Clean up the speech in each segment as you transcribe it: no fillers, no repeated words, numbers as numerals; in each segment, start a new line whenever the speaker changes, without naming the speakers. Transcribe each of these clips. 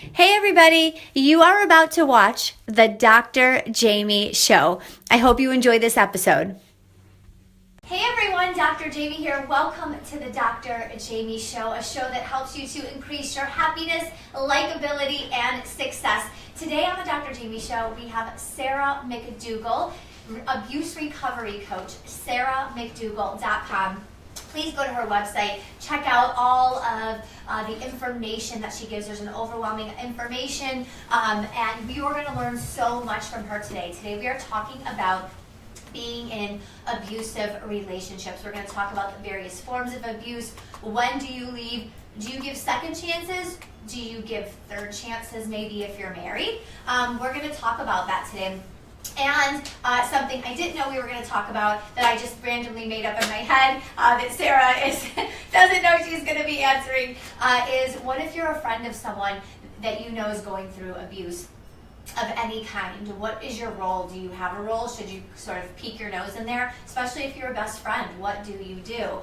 Hey everybody, you are about to watch the Dr. Jaime Show. I hope you enjoy this episode. Hey everyone, Dr. Jaime here. Welcome to the Dr. Jaime Show, a show that helps you to increase your happiness, likability, and success. Today on the Dr. Jaime Show, we have Sarah McDugal, abuse recovery coach, sarahmcdougal.com. Please go to her website, check out all of the information that she gives. There's an overwhelming information, and we are going to learn so much from her today. Today we are talking about being in abusive relationships. We're going to talk about the various forms of abuse. When do you leave? Do you give second chances? Do you give third chances, maybe if you're married? We're going to talk about that today. And something I didn't know we were going to talk about that I just randomly made up in my head that Sarah doesn't know she's going to be answering is, what if you're a friend of someone that you know is going through abuse of any kind? What is your role? Do you have a role? Should you sort of peek your nose in there? Especially if you're a best friend, what do you do?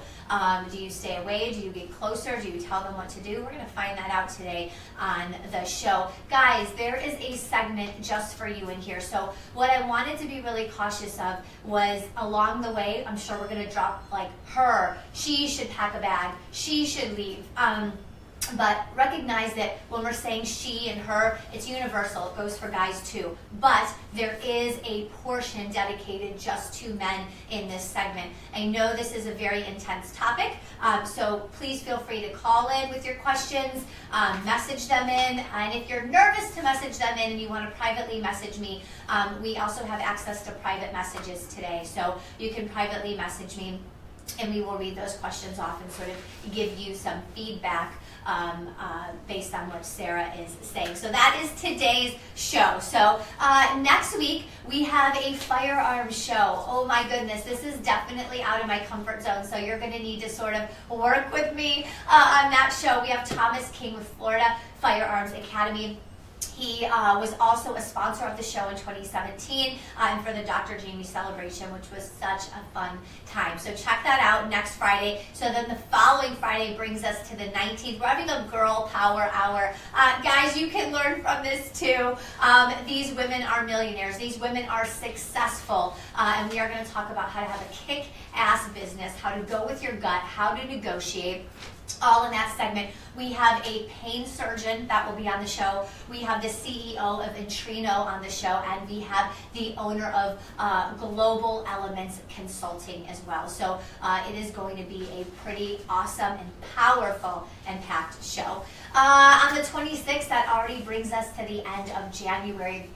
Do you stay away? Do you get closer? Do you tell them what to do? We're going to find that out today on the show. Guys, there is a segment just for you in here. So what I wanted to be really cautious of was along the way, I'm sure we're going to drop like her, she should pack a bag, she should leave. But recognize that when we're saying she and her, it's universal. It goes for guys too. But there is a portion dedicated just to men in this segment. I know this is a very intense topic, so please feel free to call in with your questions, message them in, and if you're nervous to message them in and you want to privately message me, we also have access to private messages today. So you can privately message me, and we will read those questions off and sort of give you some feedback based on what Sarah is saying. So that is today's show. So next week we have a firearm show. Oh my goodness, this is definitely out of my comfort zone, so you're going to need to sort of work with me on that show. We have Thomas King with Florida Firearms Academy. He was also a sponsor of the show in 2017 and for the Dr. Jaime celebration, which was such a fun time. So check that out next Friday. So then the following Friday brings us to the 19th. We're having a girl power hour. Guys, you can learn from this too. These women are millionaires. These women are successful. And we are going to talk about how to have a kick-ass business, how to go with your gut, how to negotiate. All in that segment. We have a pain surgeon that will be on the show. We have the CEO of Intrino on the show, and we have the owner of Global Elements Consulting as well. So it is going to be a pretty awesome and powerful and packed show. On the 26th, that already brings us to the end of January.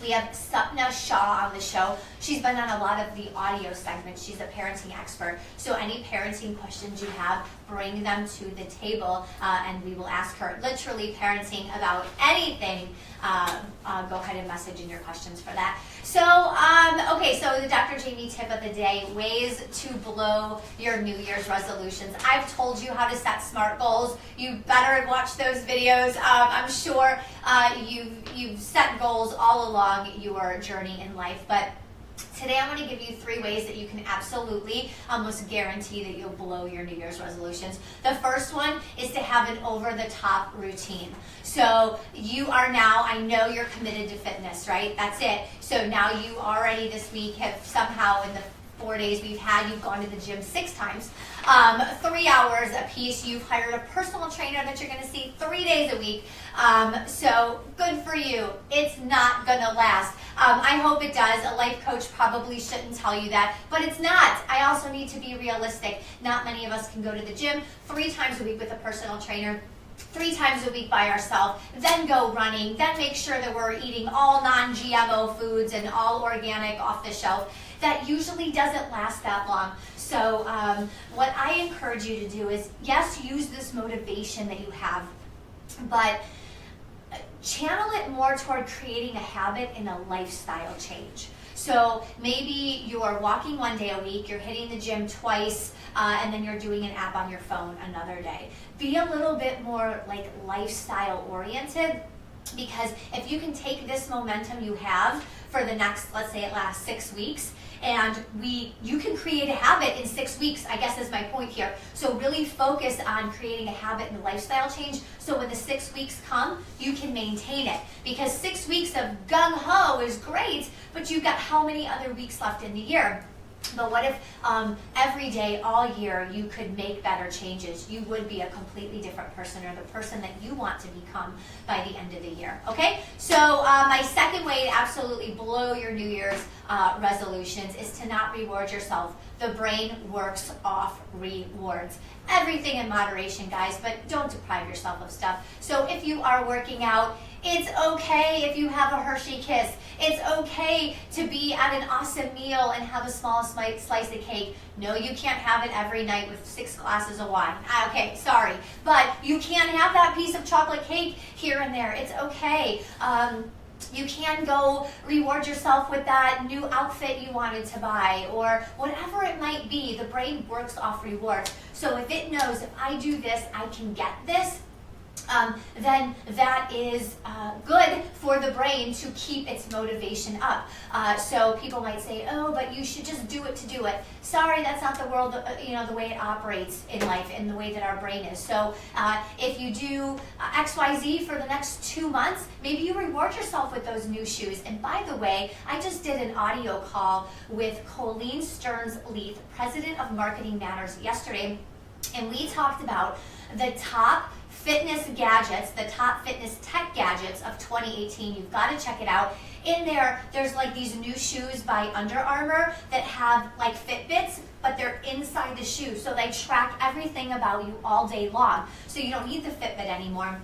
We have Sapna Shah on the show. She's been on a lot of the audio segments. She's a parenting expert. So any parenting questions you have, bring them to the table, and we will ask her literally parenting about anything. Go ahead and message in your questions for that. So, okay, so the Dr. Jaime tip of the day, ways to blow your New Year's resolutions. I've told you how to set SMART goals. You better watch those videos. I'm sure you've set goals all along your journey in life, but today I'm going to give you 3 ways that you can absolutely almost guarantee that you'll blow your New Year's resolutions. The first one is to have an over-the-top routine. So you are now, I know you're committed to fitness, right? That's it. So now you already this week have somehow in the 4 days we've had, you've gone to the gym 6 times, 3 hours a piece. You've hired a personal trainer that you're going to see 3 days a week. So good for you. It's not going to last. I hope it does. A life coach probably shouldn't tell you that, but it's not. I also need to be realistic. Not many of us can go to the gym 3 times a week with a personal trainer, 3 times a week by ourselves, then go running, then make sure that we're eating all non-GMO foods and all organic off the shelf. That usually doesn't last that long. So what I encourage you to do is, yes, use this motivation that you have, but channel it more toward creating a habit and a lifestyle change. So maybe you're walking 1 day a week, you're hitting the gym twice, and then you're doing an app on your phone another day. Be a little bit more like lifestyle oriented Because if you can take this momentum you have for the next, let's say it lasts 6 weeks, and you can create a habit in 6 weeks, I guess is my point here. So really focus on creating a habit and a lifestyle change, so when the 6 weeks come, you can maintain it. Because 6 weeks of gung-ho is great, but you've got how many other weeks left in the year? But what if every day, all year, you could make better changes? You would be a completely different person, or the person that you want to become by the end of the year, okay? So my second way to absolutely blow your New Year's resolutions is to not reward yourself. The brain works off rewards. Everything in moderation, guys, but don't deprive yourself of stuff. So if you are working out, it's okay if you have a Hershey Kiss. It's okay to be at an awesome meal and have a small slice of cake. No, you can't have it every night with 6 glasses of wine. Okay, sorry. But you can have that piece of chocolate cake here and there. It's okay. You can go reward yourself with that new outfit you wanted to buy, or whatever it might be. The brain works off rewards. So if it knows, if I do this, I can get this, then that is good for the brain to keep its motivation up. So people might say, oh, but you should just do it to do it. Sorry, that's not the world, the way it operates in life and the way that our brain is. So if you do XYZ for the next 2 months, maybe you reward yourself with those new shoes. And by the way, I just did an audio call with Colleen Stearns-Leith, President of Marketing Matters, yesterday, and we talked about the top fitness gadgets, the top fitness tech gadgets of 2018. You've got to check it out. In there, there's like these new shoes by Under Armour that have like Fitbits, but they're inside the shoe. So they track everything about you all day long. So you don't need the Fitbit anymore.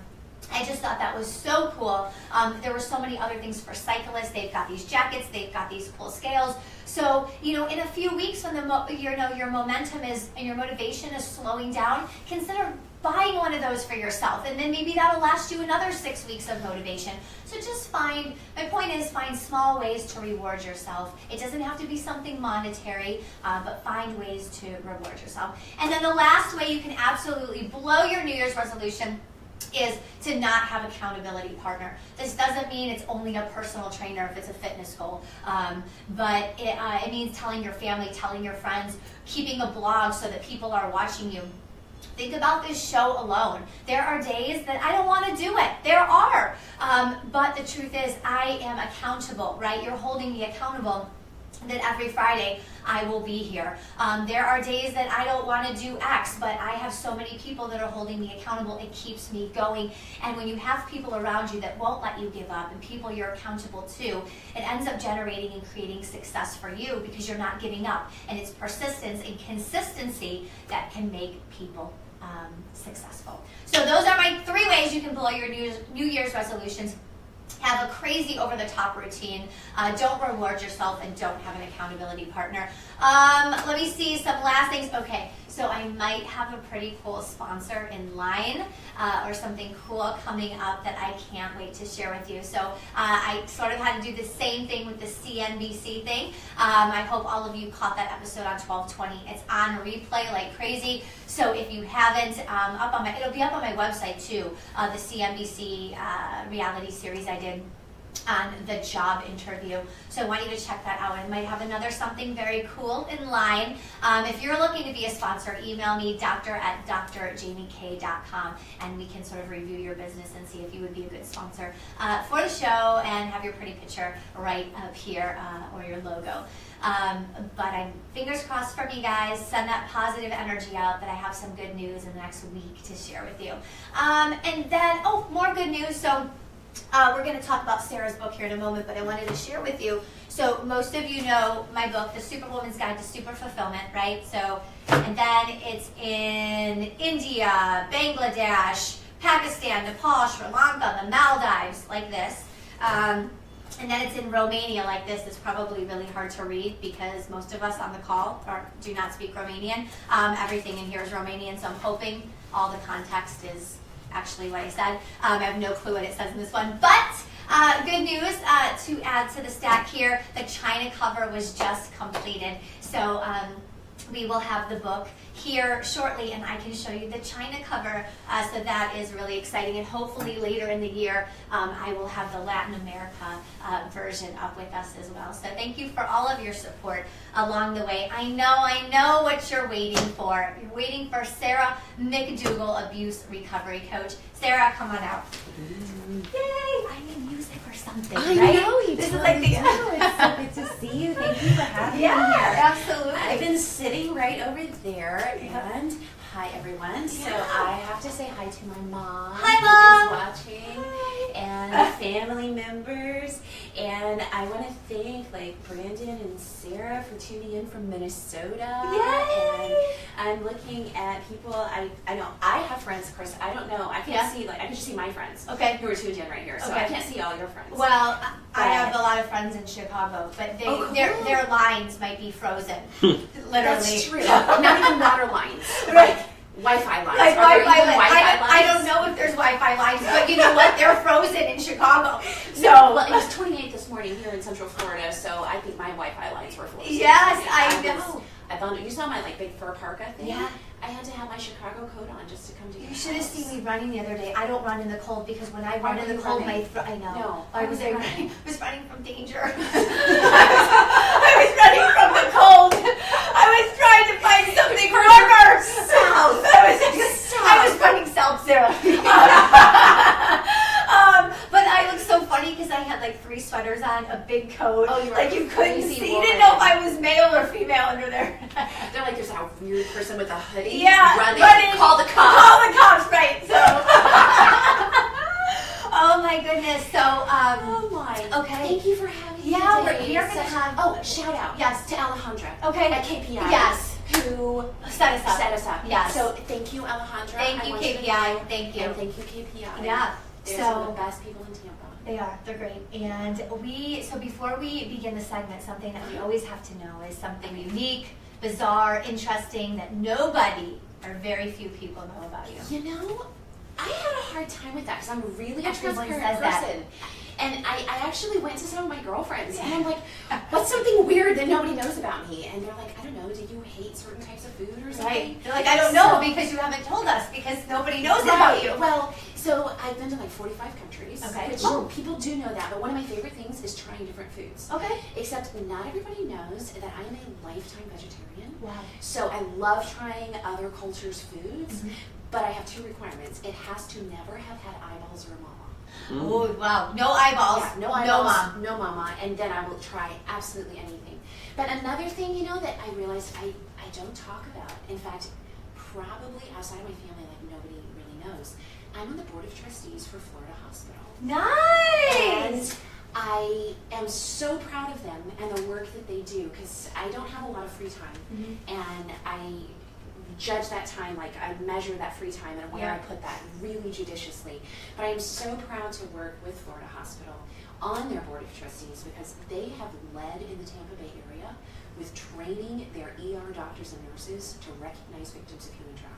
I just thought that was so cool. There were so many other things for cyclists. They've got these jackets, they've got these cool scales. So, in a few weeks when your momentum is and your motivation is slowing down, consider buying one of those for yourself, and then maybe that'll last you another 6 weeks of motivation. So just my point is, find small ways to reward yourself. It doesn't have to be something monetary, but find ways to reward yourself. And then the last way you can absolutely blow your New Year's resolution is to not have accountability partner. This doesn't mean it's only a personal trainer if it's a fitness goal, but it means telling your family, telling your friends, keeping a blog so that people are watching you. Think about this show alone. There are days that I don't want to do it. There are. But the truth is, I am accountable, right? You're holding me accountable that every Friday I will be here. There are days that I don't want to do X, but I have so many people that are holding me accountable. It keeps me going. And when you have people around you that won't let you give up, and people you're accountable to, it ends up generating and creating success for you because you're not giving up. And it's persistence and consistency that can make people successful. So those are my 3 ways you can blow your New Year's resolutions. Have a crazy over-the-top routine, don't reward yourself, and don't have an accountability partner. Let me see some last things. Okay, so I might have a pretty cool sponsor in line or something cool coming up that I can't wait to share with you. So I sort of had to do the same thing with the CNBC thing. I hope all of you caught that episode on 12/20. It's on replay like crazy. So if you haven't, it'll be up on my website too, the CNBC reality series I did on the job interview. So I want you to check that out. I might have something very cool in line. If you're looking to be a sponsor, email me, dr@drjamiek.com, and we can sort of review your business and see if you would be a good sponsor for the show and have your pretty picture right up here or your logo. But I'm fingers crossed for me, guys. Send that positive energy out that I have some good news in the next week to share with you. And then, more good news. So we're going to talk about Sarah's book here in a moment, but I wanted to share with you. So most of you know my book, The Superwoman's Guide to Super Fulfillment, right? So, and then it's in India, Bangladesh, Pakistan, Nepal, Sri Lanka, the Maldives, like this. And then it's in Romania like this. It's probably really hard to read because most of us on the call do not speak Romanian. Everything in here is Romanian, so I'm hoping all the context is actually what I said. I have no clue what it says in this one. But good news to add to the stack here, the China cover was just completed. So we will have the book here shortly, and I can show you the China cover, so that is really exciting. And hopefully later in the year, I will have the Latin America version up with us as well. So thank you for all of your support along the way. I know what you're waiting for. You're waiting for Sarah McDugal, Abuse Recovery Coach. Sarah, come on out. Yay! I need music or something, right?
I know, you
This is
totally
like the
do. It's so good to see you. Thank you for having me here.
Absolutely.
I've been sitting right over there, and hi everyone. So I have to say hi to my mom.
Hi, Mom.
Who is watching, and family members. And I want to thank Brandon and Sarah for tuning in from Minnesota.
Yay!
And I'm looking at people. I know I have friends. Of course, I don't know. I can't see I can just see my friends.
Okay.
Who are tuned in right here. So I can't see all your friends.
Well, I have a lot of friends in Chicago, but
cool.
their lines might be frozen. Literally.
That's true. Not even water lines. Like Wi-Fi lines.
Like
Are there
Wi-Fi
even
lines.
Wi-Fi lines?
I don't know if there's Wi-Fi lines, but you know what? They're frozen in Chicago. So
Well, it was 28 this morning here in Central Florida, so I think my Wi-Fi lines were frozen.
yes, I know.
I found it. You saw my big fur parka thing?
Yeah.
I had to have my Chicago coat on just to come to your
You should have
house.
seen me running the other day. I don't run in the cold because when I
Why
run in
were
the
you
cold,
running?
I know.
No.
I was
Why were you
running. I was running from danger. I was running from the cold. I was trying to find something warmer.
South.
I was running south, Sarah. But I looked so funny because I had 3 sweaters on, a big coat.
Oh, you were
like you couldn't
crazy
see. You
woman.
didn't know if I was male or female under there.
They're like, there's that weird person with a hoodie.
Yeah,
running. Call the cops.
Call the cops, right? So. Oh my goodness. So.
Oh my.
Okay.
Thank you for having me
Yeah,
today.
we are gonna have.
Oh, shout out.
Yes.
To Alejandra.
Okay.
At KPI.
Yes.
Who
Set us up.
set us up.
Yes.
So thank you, Alejandra.
Thank
I
you,
want to
KPI.
know-
Thank you.
And thank you, KPI.
Yeah.
They're
So-
some of the best people in Tampa.
They are. They're great. And so before we begin the segment, something that we always have to know is something unique, bizarre, interesting that nobody or very few people know about you.
You know, I had a hard time with that because I'm really a
Everyone
transparent
says that.
person. And I actually went to some of my girlfriends and I'm like, what's something weird that nobody knows about me? And they're like, I don't know, do you hate certain types of food or something?
Right. They're like, I don't know because you haven't told us because nobody knows about you.
Well, so I've been to 45 countries.
Okay.
Which
Oh.
people do know that, but one of my favorite things is trying different foods.
Okay.
Except not everybody knows that I am a lifetime vegetarian.
Wow.
So I love trying other cultures' foods,
Mhm.
but I have 2 requirements. It has to never have had eyeballs or a mama.
Oh, wow. No eyeballs.
Yeah, no eyeballs,
mom.
no mama, and then I will try absolutely anything. But another thing, that I realized I don't talk about, in fact, probably outside of my family, nobody really knows, I'm on the board of trustees for Florida Hospital.
Nice.
And I am so proud of them and the work that they do because I don't have a lot of free time.
Mhm.
And I judge that time, I measure that free time and where I put that really judiciously. But I am so proud to work with Florida Hospital on their board of trustees because they have led in the Tampa Bay area with training their ER doctors and nurses to recognize victims of human trafficking.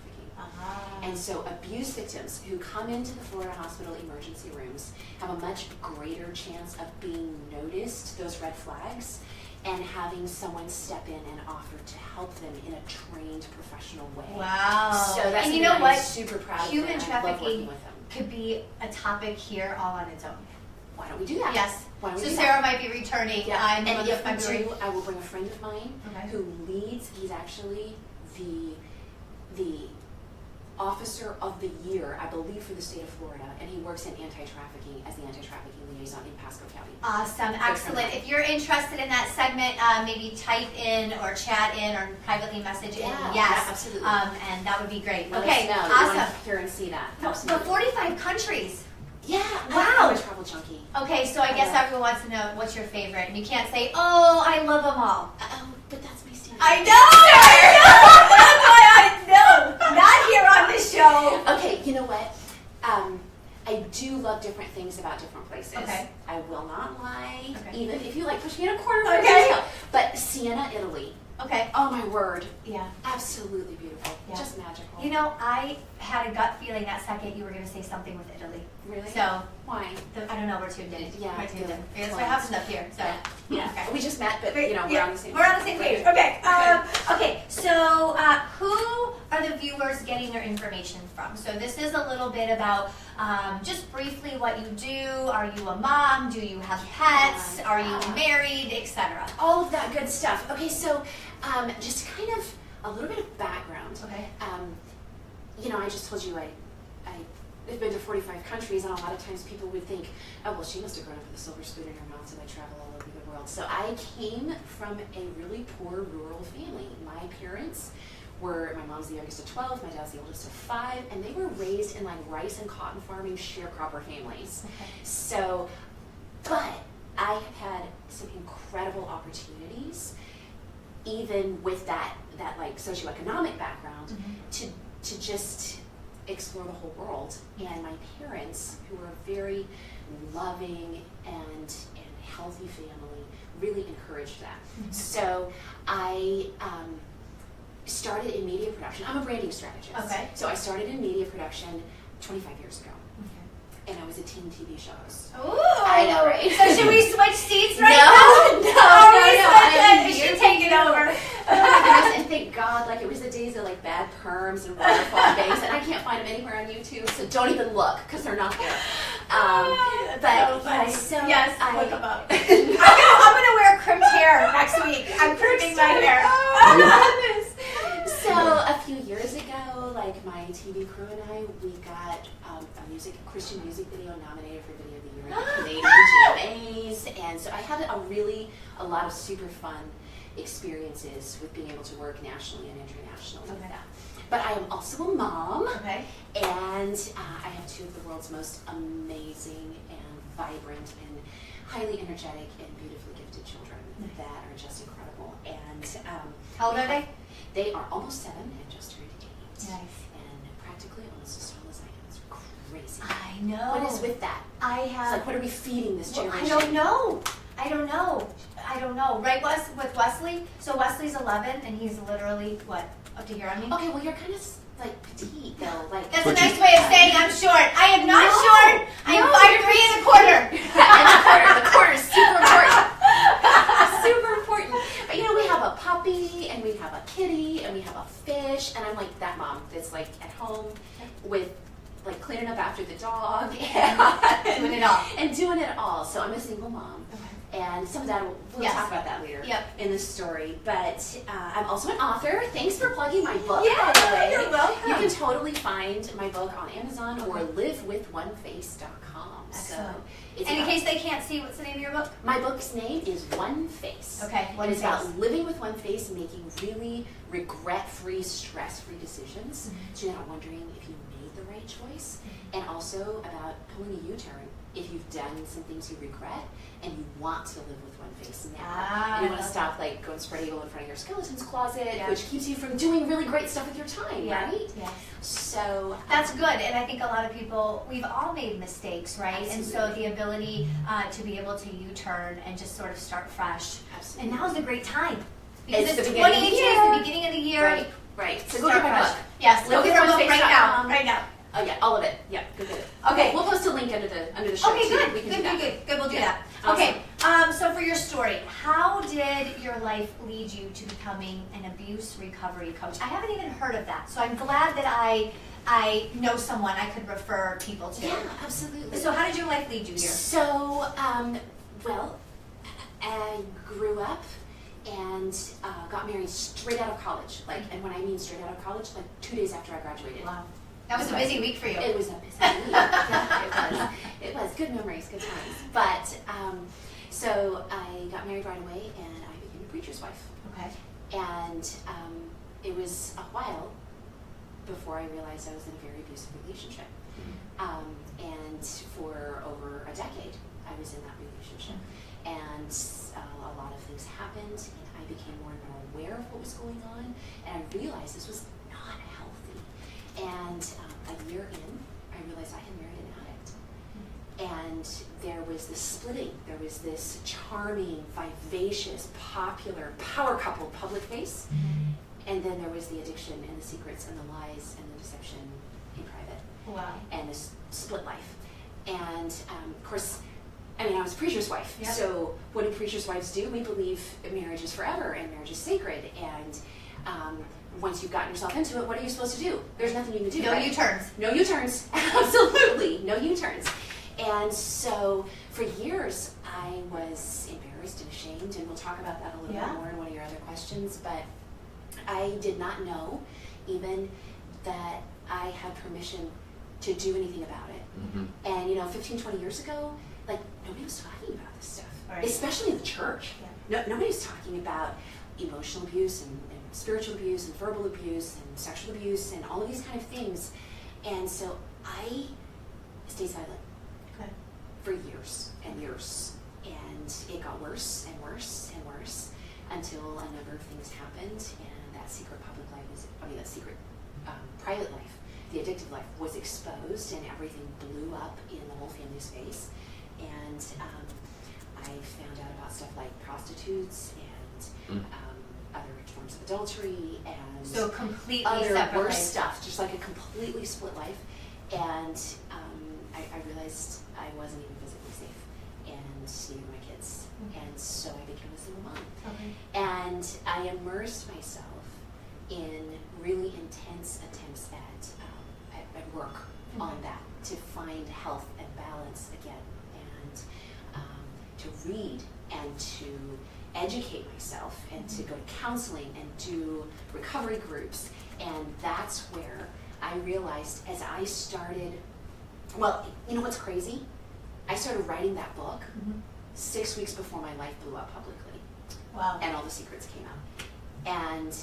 And so abuse victims who come into the Florida Hospital emergency rooms have a much greater chance of being noticed, those red flags, and having someone step in and offer to help them in a trained professional way.
Wow.
So that's
and you
something
know
I'm
what?
super proud of
Human
them, and I love working
trafficking
with them.
could be a topic here all on its own.
Why don't we do that?
Yes.
Why don't we
So
do
Sarah
that?
might be returning
Yeah.
in the
And
month of
if we
February.
do, I will bring a friend of mine
Okay.
who leads. He's actually the Officer of the Year, I believe, for the state of Florida, and he works in anti-trafficking as the anti-trafficking liaison in Pasco County.
Awesome, excellent. If you're interested in that segment, maybe type in or chat in or privately message in
Yeah,
yes,
absolutely.
And that would be great.
Let
Okay,
us know. You want
awesome.
to hear and see that.
But
Absolutely.
45 countries.
Yeah.
Wow.
I'm a travel junkie.
Okay, so I guess
Yeah.
everyone wants to know what's your favorite, and you can't say, "Oh, I love them all."
Oh, but that's my standard.
I know. That's why I know. Not here on this show.
Okay, you know what? I do love different things about different places.
Okay.
I will not lie,
Okay.
even if you push me in a corner.
Okay.
But Siena, Italy.
Okay.
Oh my word.
Yeah.
Absolutely beautiful.
Yeah.
Just magical.
You know, I had a gut feeling that second you were going to say something with Italy.
Really?
So,
why?
I don't know, we're tuned in.
Yeah,
We're tuned in.
good.
That's what happens up here. So,
Yeah.
Okay.
We just met, but we're on the same.
We're on the same page. Okay. Okay. So, who are the viewers getting their information from? So, this is a little bit about just briefly what you do. Are you a mom? Do you have pets? Are you married, etc.?
All of that good stuff. Okay, so just kind of a little bit of background.
Okay.
I just told you I've been to 45 countries, and a lot of times people would think, oh, well, she must have grown up with a silver spoon in her mouth, so I travel all over the world. So I came from a really poor rural family. My parents my mom's the youngest of 12, my dad's the oldest of 5, and they were raised in like rice and cotton farming sharecropper families.
Okay.
So, but I have had some incredible opportunities, even with that like socioeconomic background, to just explore the whole world. And my parents, who are a very loving and healthy family, really encouraged that. So I started in media production. I'm a branding strategist.
Okay.
So I started in media production 25 years ago. And I was a teen TV show host.
Ooh!
I know, right?
So should we switch seats right
No,
now? Is she taking over?
Oh my goodness, and thank God, like it was the days of like bad perms and waterfall bangs, and I can't find them anywhere on YouTube, so don't even look, because they're not there.
Yes, look them up. I'm gonna wear crimped hair next week. I'm crimping my hair.
Oh my goodness. So a few years ago, like my TV crew and I, we got a Christian music video nominated for Video of the Year at the Canadian GMAs, and so I had a lot of super fun experiences with being able to work nationally and internationally with that. But I am also a mom, and I have two of the world's most amazing and vibrant and highly energetic and beautifully gifted children that are just incredible. And
how old are they?
They are almost 7 and just turned 8.
Nice.
And practically almost as tall as I am. It's crazy.
I know.
What is with that?
It's
like, what are we feeding this generation?
I don't know. Right, with Wesley? So Wesley's 11, and he's literally, what, up to here on me?
Okay, well, you're kind of like petite, though. Like
that's a nice way of saying I'm short. I am not short. I am 5'3"
The quarter is super important. Super important. But we have a puppy, and we have a kitty, and we have a fish, and I'm like that mom that's like at home with like cleaning up after the dog and doing it all. So I'm a single mom. And some of that, we'll talk about that later in the story. But I'm also an author. Thanks for plugging my book, by the way.
You're welcome.
You can totally find my book on Amazon or livewithoneface.com.
Excellent.
So
and in case they can't see, what's the name of your book?
My book's name is One Face.
Okay,
and it's about living with one face, making really regret-free, stress-free decisions. So you're not wondering if you made the right choice. And also about pulling a U-turn if you've done some things you regret and you want to live with one face now. And you want to stop like going spread eagle in front of your skeleton's closet, which keeps you from doing really great stuff with your time, right?
Yes.
So
that's good, and I think a lot of people, we've all made mistakes, right?
Absolutely.
And so the ability to be able to U-turn and just sort of start fresh.
Absolutely.
And now's a great time. Because
It's
it's
the
2018
beginning
is the beginning of the year.
Right. So
To
go get
start
my
fresh.
book.
Yes,
Go
look
get
at
my
book
face
right now.
Oh yeah, all of it. Yeah, go get it.
Okay.
We'll post a link under the show
Okay,
too.
good.
We can do that.
Good. We'll do that.
Awesome.
Okay. So for your story, how did your life lead you to becoming an abuse recovery coach? I haven't even heard of that, so I'm glad that I know someone I could refer people to.
Yeah, absolutely.
So how did your life lead you here?
So, well, I grew up and got married straight out of college. And when I mean straight out of college, like 2 days after I graduated.
Wow. That was a busy week for you.
It was a busy week. Yeah, it was. Good memories, good times. But, so I got married right away and I became a preacher's wife.
Okay.
And it was a while before I realized I was in a very abusive relationship. And for over a decade, I was in that relationship. And a lot of things happened, and I became more and more aware of what was going on, and I realized this was not healthy. And a year in, I realized I had married an addict. And there was this splitting. There was this charming, vivacious, popular power couple public face. And then there was the addiction and the secrets and the lies and the deception in private.
Wow.
And this split life. And of course, I mean, I was a preacher's wife.
Yep.
So what do preacher's wives do? We believe marriage is forever and marriage is sacred. And once you've gotten yourself into it, what are you supposed to do? There's nothing you can do.
No
right?
U-turns.
No U-turns. Absolutely. No U-turns. And so for years, I was embarrassed and ashamed, and we'll talk about that a little bit more in one of your other questions, but I did not know even that I had permission to do anything about it. And 15, 20 years ago, like, nobody was talking about this stuff,
Right.
especially in the church. Nobody was talking about emotional abuse and spiritual abuse and verbal abuse and sexual abuse and all of these kind of things. And so I stayed silent for years and years, and it got worse and worse and worse until a number of things happened, and that secret public life that secret private life, the addictive life, was exposed, and everything blew up in the whole family's face. And I found out about stuff like prostitutes and other forms of adultery and
So completely
other
separate
worse
life.
stuff, just like a completely split life. And I realized I wasn't even physically safe, and neither were my kids. And so I became a single mom. And I immersed myself in really intense attempts at work on that, to find health and balance again, and to read and to educate myself and to go to counseling and do recovery groups. And that's where I realized, as I started, well, you know what's crazy? I started writing that book 6 weeks before my life blew up publicly.
Wow.
And all the secrets came out. And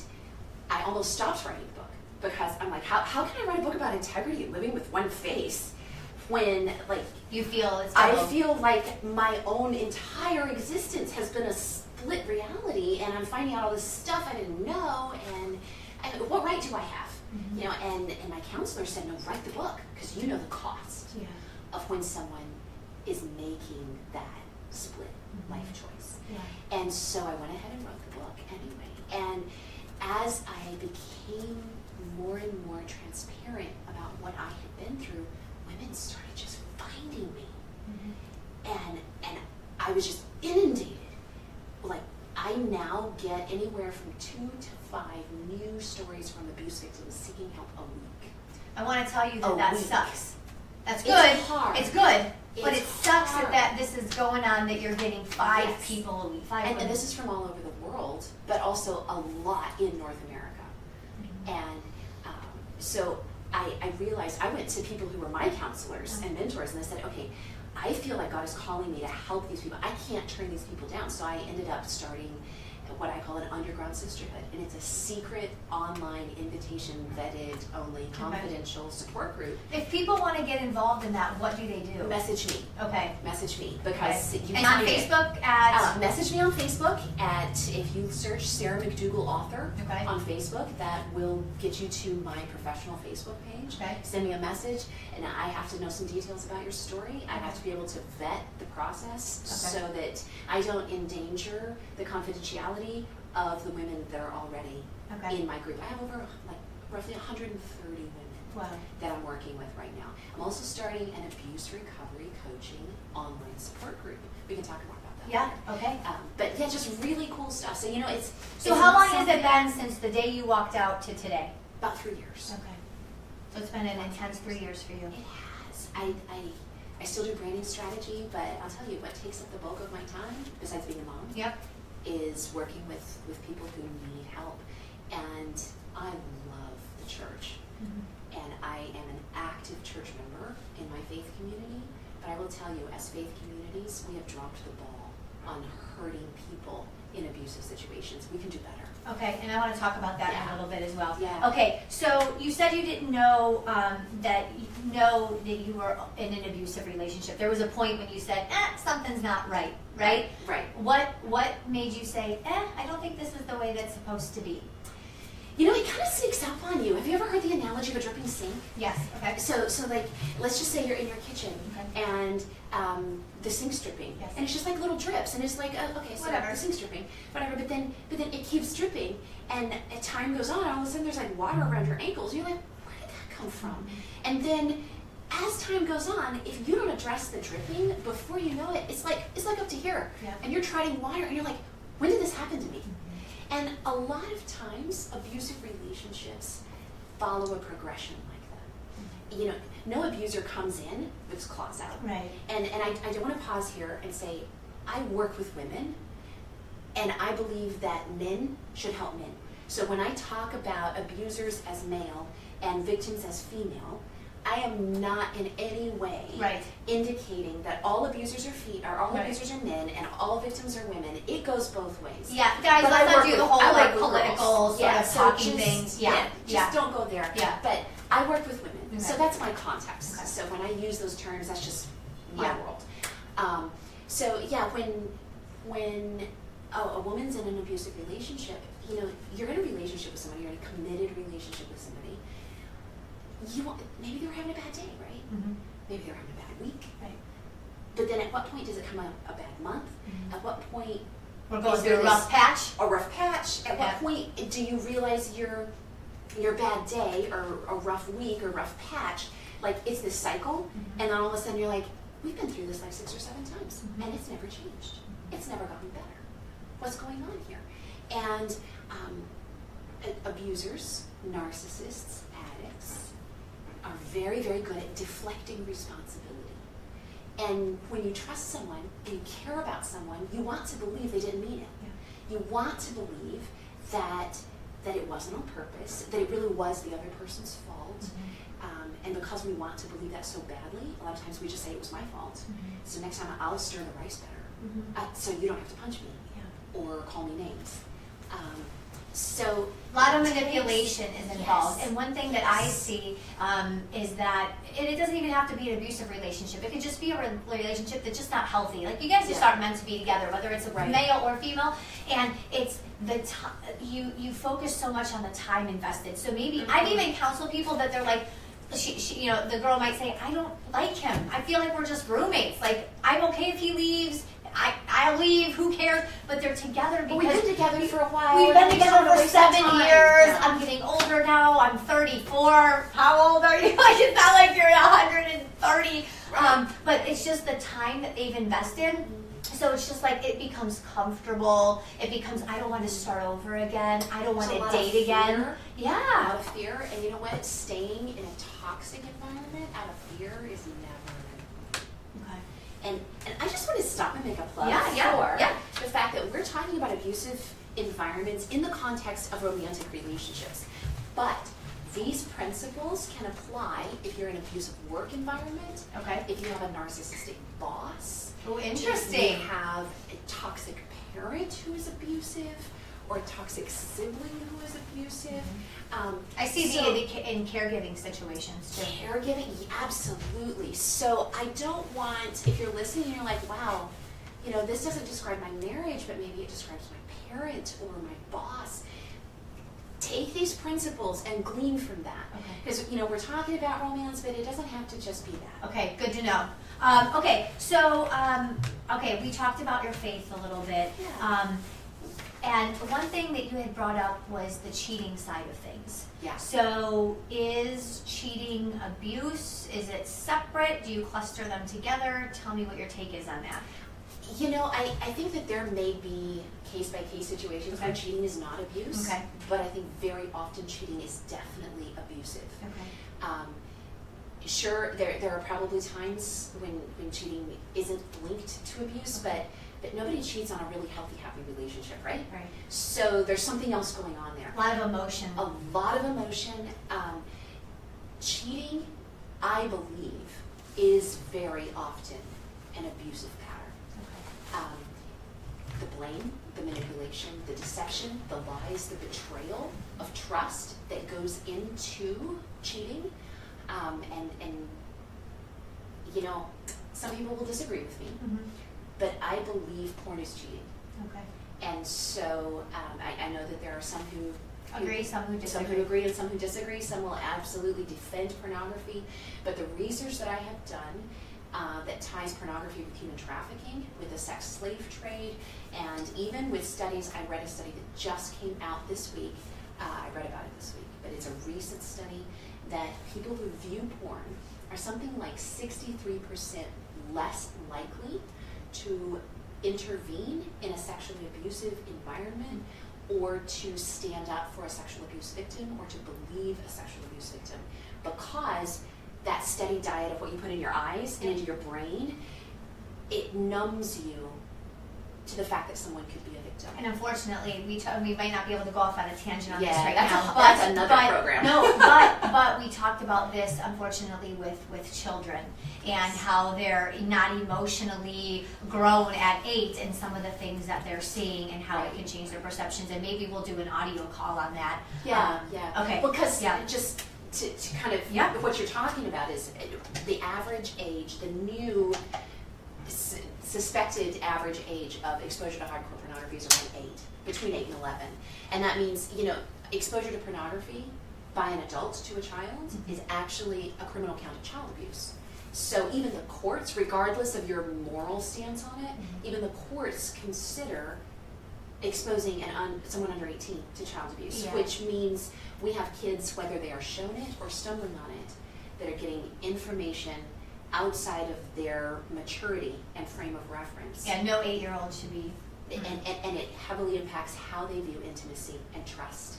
I almost stopped writing the book because I'm like, how can I write a book about integrity and living with one face when, like,
You feel it's
I
double.
feel like my own entire existence has been a split reality, and I'm finding out all this stuff I didn't know, and what right do I have? And my counselor said, no, write the book, because you know the cost of when someone is making that split life choice. And so I went ahead and wrote the book anyway. And as I became more and more transparent about what I had been through, women started just finding me. And I was just inundated. Like, I now get anywhere from 2 to 5 new stories from abuse victims seeking help a week.
I want to tell you that
A
that
week.
sucks. That's
It's
good.
hard.
It's good. But
It's
it sucks
hard.
that this is going on, that you're getting 5
Yes.
people a week.
And this is from all over the world, but also a lot in North America. And so I realized, I went to people who were my counselors and mentors, and I said, okay, I feel like God is calling me to help these people. I can't turn these people down. So I ended up starting what I call an underground sisterhood, and it's a secret online invitation vetted only confidential support group.
If people want to get involved in that, what do they do?
Message me.
Okay.
Message me, because you
And on
find it.
Facebook at
Message me on Facebook at, if you search Sarah McDugal author
Okay.
on Facebook, that will get you to my professional Facebook page.
Okay.
Send me a message, and I have to know some details about your story. I have to be able to vet the process so that I don't endanger the confidentiality of the women that are already in my group. I have over roughly 130 women that I'm working with right now. I'm also starting an abuse recovery coaching online support group. We can talk more about that.
Yeah, okay.
But yeah, just really cool stuff. So it's
So how long has it been since the day you walked out to today?
About 3 years.
Okay. So it's been an intense 3 years for you.
It has. I still do branding strategy, but I'll tell you what takes up the bulk of my time, besides being a mom, is working with people who need help. And I love the church. And I am an active church member in my faith community, but I will tell you, as faith communities, we have dropped the ball on hurting people in abusive situations. We can do better.
Okay, and I want to talk about that in a little bit as well.
Yeah.
Okay, so you said you didn't know that you were in an abusive relationship. There was a point when you said, something's not right, right?
Right.
What made you say, I don't think this is the way that's supposed to be?
It kind of sneaks up on you. Have you ever heard the analogy of a dripping sink?
Yes, okay.
So like, let's just say you're in your kitchen, and the sink's dripping,
Yes.
and it's just like little drips, and it's like, okay, so
Whatever.
the sink's dripping, whatever. But then it keeps dripping, and as time goes on, all of a sudden there's like water around your ankles. You're like, where did that come from? And then as time goes on, if you don't address the dripping, before you know it, it's like up to here,
Yeah.
and you're treading water, and you're like, when did this happen to me? And a lot of times, abusive relationships follow a progression like that. You know, no abuser comes in with his claws out.
Right.
And I do want to pause here and say, I work with women, and I believe that men should help men. So when I talk about abusers as male and victims as female, I am not in any way
Right.
indicating that all abusers all
Right.
abusers are men and all victims are women. It goes both ways.
Yeah, guys,
But
let's
I
not
work
do
with-
the whole
I work
like
with
political
girls.
sort of
so
talking
just,
things.
Just don't go there.
Yeah.
But I work with women,
Okay.
so that's my context.
Okay.
So when I use those terms, that's just my
Yeah.
world. So yeah, when a woman's in an abusive relationship, you know, you're in a relationship with somebody, you're in a committed relationship with somebody. Maybe they were having a bad day, right?
Mm-hmm.
Maybe they were having a bad week.
Right.
But then at what point does it come a bad month?
Mhm.
At what point
We're going
is
through a
there
rough patch.
a rough patch? At
Yeah.
what point do you realize your bad day or a rough week or rough patch? Like it's this cycle,
Mhm.
and then all of a sudden you're like, we've been through this like 6 or 7 times,
Mhm.
and it's never changed. It's never gotten better. What's going on here? And abusers, narcissists, addicts are very, very good at deflecting responsibility. And when you trust someone and you care about someone, you want to believe they didn't mean it.
Yeah.
You want to believe that it wasn't on purpose, that it really was the other person's fault. And because we want to believe that so badly, a lot of times we just say it was my fault. So next time I'll stir the rice better, so you don't have to punch me
Yeah.
or call me names. So
A lot of manipulation is involved.
Yes.
And one thing that I see is that it doesn't even have to be an abusive relationship. It could just be a relationship that's just not healthy. Like you guys just
Yeah.
aren't meant to be together, whether it's a
Right.
male or female. And it's the you focus so much on the time invested. So maybe I've even counseled people that they're like, she the girl might say, I don't like him. I feel like we're just roommates. Like I'm okay if he leaves. I'll leave. Who cares? But they're together because
we've been together for a while.
we've been
and we
together
don't wanna
for
waste that
7
time.
years.
Yeah.
I'm getting older now. I'm 34. How old are you? Like it's not like you're 130. But it's just the time that they've invested. So it's just like it becomes comfortable. It becomes I don't want to start over again. I don't want
There's a
to
lot of
date again.
fear. A
Yeah.
lot of fear, and you know what? Staying in a toxic environment out of fear is never good.
Okay.
And I just want to stop and make a plug
Yeah,
for
yeah.
the fact that we're talking about abusive environments in the context of romantic relationships. But these principles can apply if you're in an abusive work environment,
Okay.
if you have a narcissistic boss,
Oh,
if
interesting.
you have a toxic parent who is abusive, or a toxic sibling who is abusive.
I see
so-
in caregiving situations too.
Caregiving, absolutely. So I don't want, if you're listening and you're like, wow, you know, this doesn't describe my marriage, but maybe it describes my parent or my boss. Take these principles and glean from that.
Okay.
Because, you know, we're talking about romance, but it doesn't have to just be that.
Okay, good to know. Okay, so we talked about your faith a little bit.
Yeah.
And one thing that you had brought up was the cheating side of things.
Yeah.
So is cheating abuse? Is it separate? Do you cluster them together? Tell me what your take is on that.
You know, I think that there may be case-by-case situations where
Okay.
cheating is not abuse,
Okay.
but I think very often cheating is definitely abusive.
Okay.
Sure, there are probably times when cheating isn't linked to abuse,
Okay.
but nobody cheats on a really healthy, happy relationship, right?
Right.
So there's something else going on there.
A lot of emotion.
A lot of emotion. Cheating, I believe, is very often an abusive pattern.
Okay.
The blame, the manipulation, the deception, the lies, the betrayal of trust that goes into cheating. And you know, some people will disagree with me,
Mhm.
but I believe porn is cheating.
Okay.
And so I know that there are some who
Agree, some who
Some
disagree.
who agree and some who disagree. Some will absolutely defend pornography. But the research that I have done that ties pornography with human trafficking, with the sex slave trade, and even with studies. I read a study that just came out this week. I read about it this week, but it's a recent study that people who view porn are something like 63% less likely to intervene in a sexually abusive environment, or to stand up for a sexual abuse victim, or to believe a sexual abuse victim, because that steady diet of what you put in your eyes and into your brain, it numbs you to the fact that someone could be a victim.
And unfortunately, we might not be able to go off on a tangent on this right
that's
now.
That's another program.
No, but we talked about this, unfortunately, with children, and how they're not emotionally grown at 8 in some of the things that they're seeing, and how it can change their perceptions. And maybe we'll do an audio call on that.
Yeah.
Okay.
Because just to kind of, what you're talking about is the average age, the new suspected average age of exposure to hardcore pornography is around 8, between 8 and 11. And that means, exposure to pornography by an adult to a child is actually a criminal count of child abuse. So even the courts, regardless of your moral stance on it, even the courts consider exposing someone under 18 to child abuse, which means we have kids, whether they are shown it or stumbling on it, that are getting information outside of their maturity and frame of reference.
Yeah, no 8-year-old should be.
And it heavily impacts how they view intimacy and trust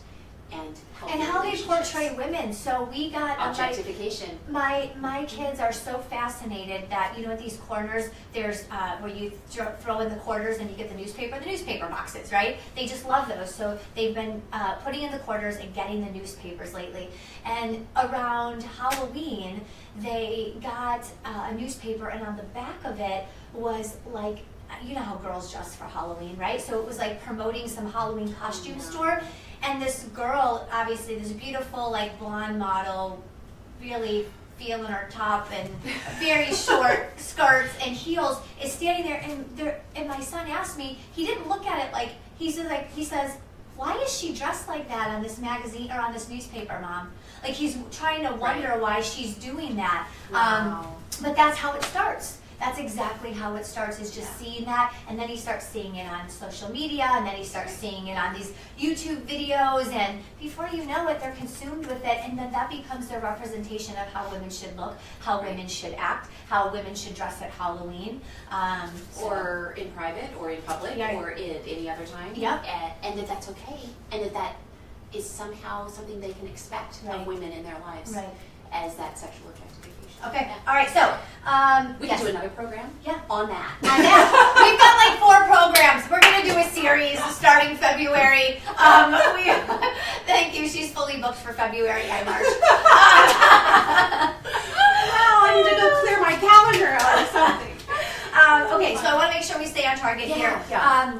and
how they portray women. So we got
objectification.
My kids are so fascinated that, at these corners, there's where you throw in the quarters and you get the newspaper boxes, right? They just love those. So they've been putting in the quarters and getting the newspapers lately. And around Halloween, they got a newspaper, and on the back of it was like, you know how girls dress for Halloween, right? So it was like promoting some Halloween costume store. And this girl, obviously this beautiful like blonde model, really feeling her top and very short skirts and heels, is standing there, and my son asked me, he didn't look at it like, he says, why is she dressed like that on this magazine or on this newspaper, Mom? Like he's trying to wonder why she's doing that.
Wow.
But that's how it starts. That's exactly how it starts, is just seeing that, and then he starts seeing it on social media, and then he starts seeing it on these YouTube videos, and before you know it, they're consumed with it, and then that becomes their representation of how women should look, how women should act, how women should dress at Halloween.
Or in private, or in public, or in any other time.
Yep.
And that's okay, and that is somehow something they can expect of women in their lives as that sexual objectification.
Okay. All right. So
we can do another program. On that.
We've got like 4 programs. We're gonna do a series starting February. Thank you. She's fully booked for February and March.
I need to go clear my calendar out or something.
Okay. So I want to make sure we stay on target here.
Yeah.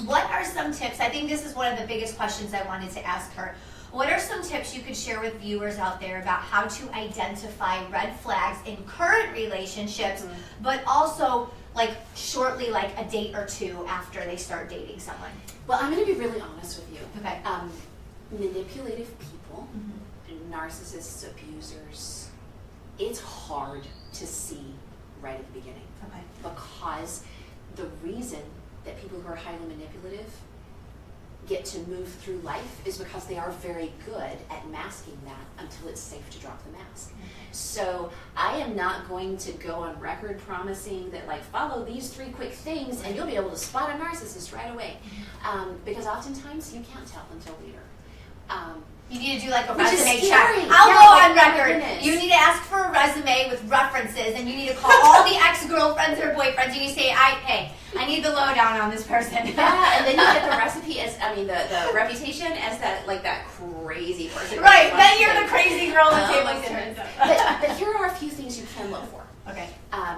What are some tips? I think this is one of the biggest questions I wanted to ask her. What are some tips you could share with viewers out there about how to identify red flags in current relationships, but also like shortly, like a date or 2 after they start dating someone?
Well, I'm going to be really honest with you.
Okay.
Manipulative people, narcissists, abusers, it's hard to see right at the beginning.
Okay.
Because the reason that people who are highly manipulative get to move through life is because they are very good at masking that until it's safe to drop the mask. So I am not going to go on record promising that follow these 3 quick things and you'll be able to spot a narcissist right away. Because oftentimes you can't tell until later.
You need to do like a
Which is
resume check.
scary.
I'll
Yeah,
go
like,
on
oh my
record.
goodness.
You need to ask for a resume with references, and you need to call all the ex-girlfriends or boyfriends, and you say, hey, I need the lowdown on this person.
Yeah, and then you get the recipe the reputation as that crazy person.
Right, then you're the crazy girl on
Oh
table
my
turns.
But here are a few things you can look for.
Okay.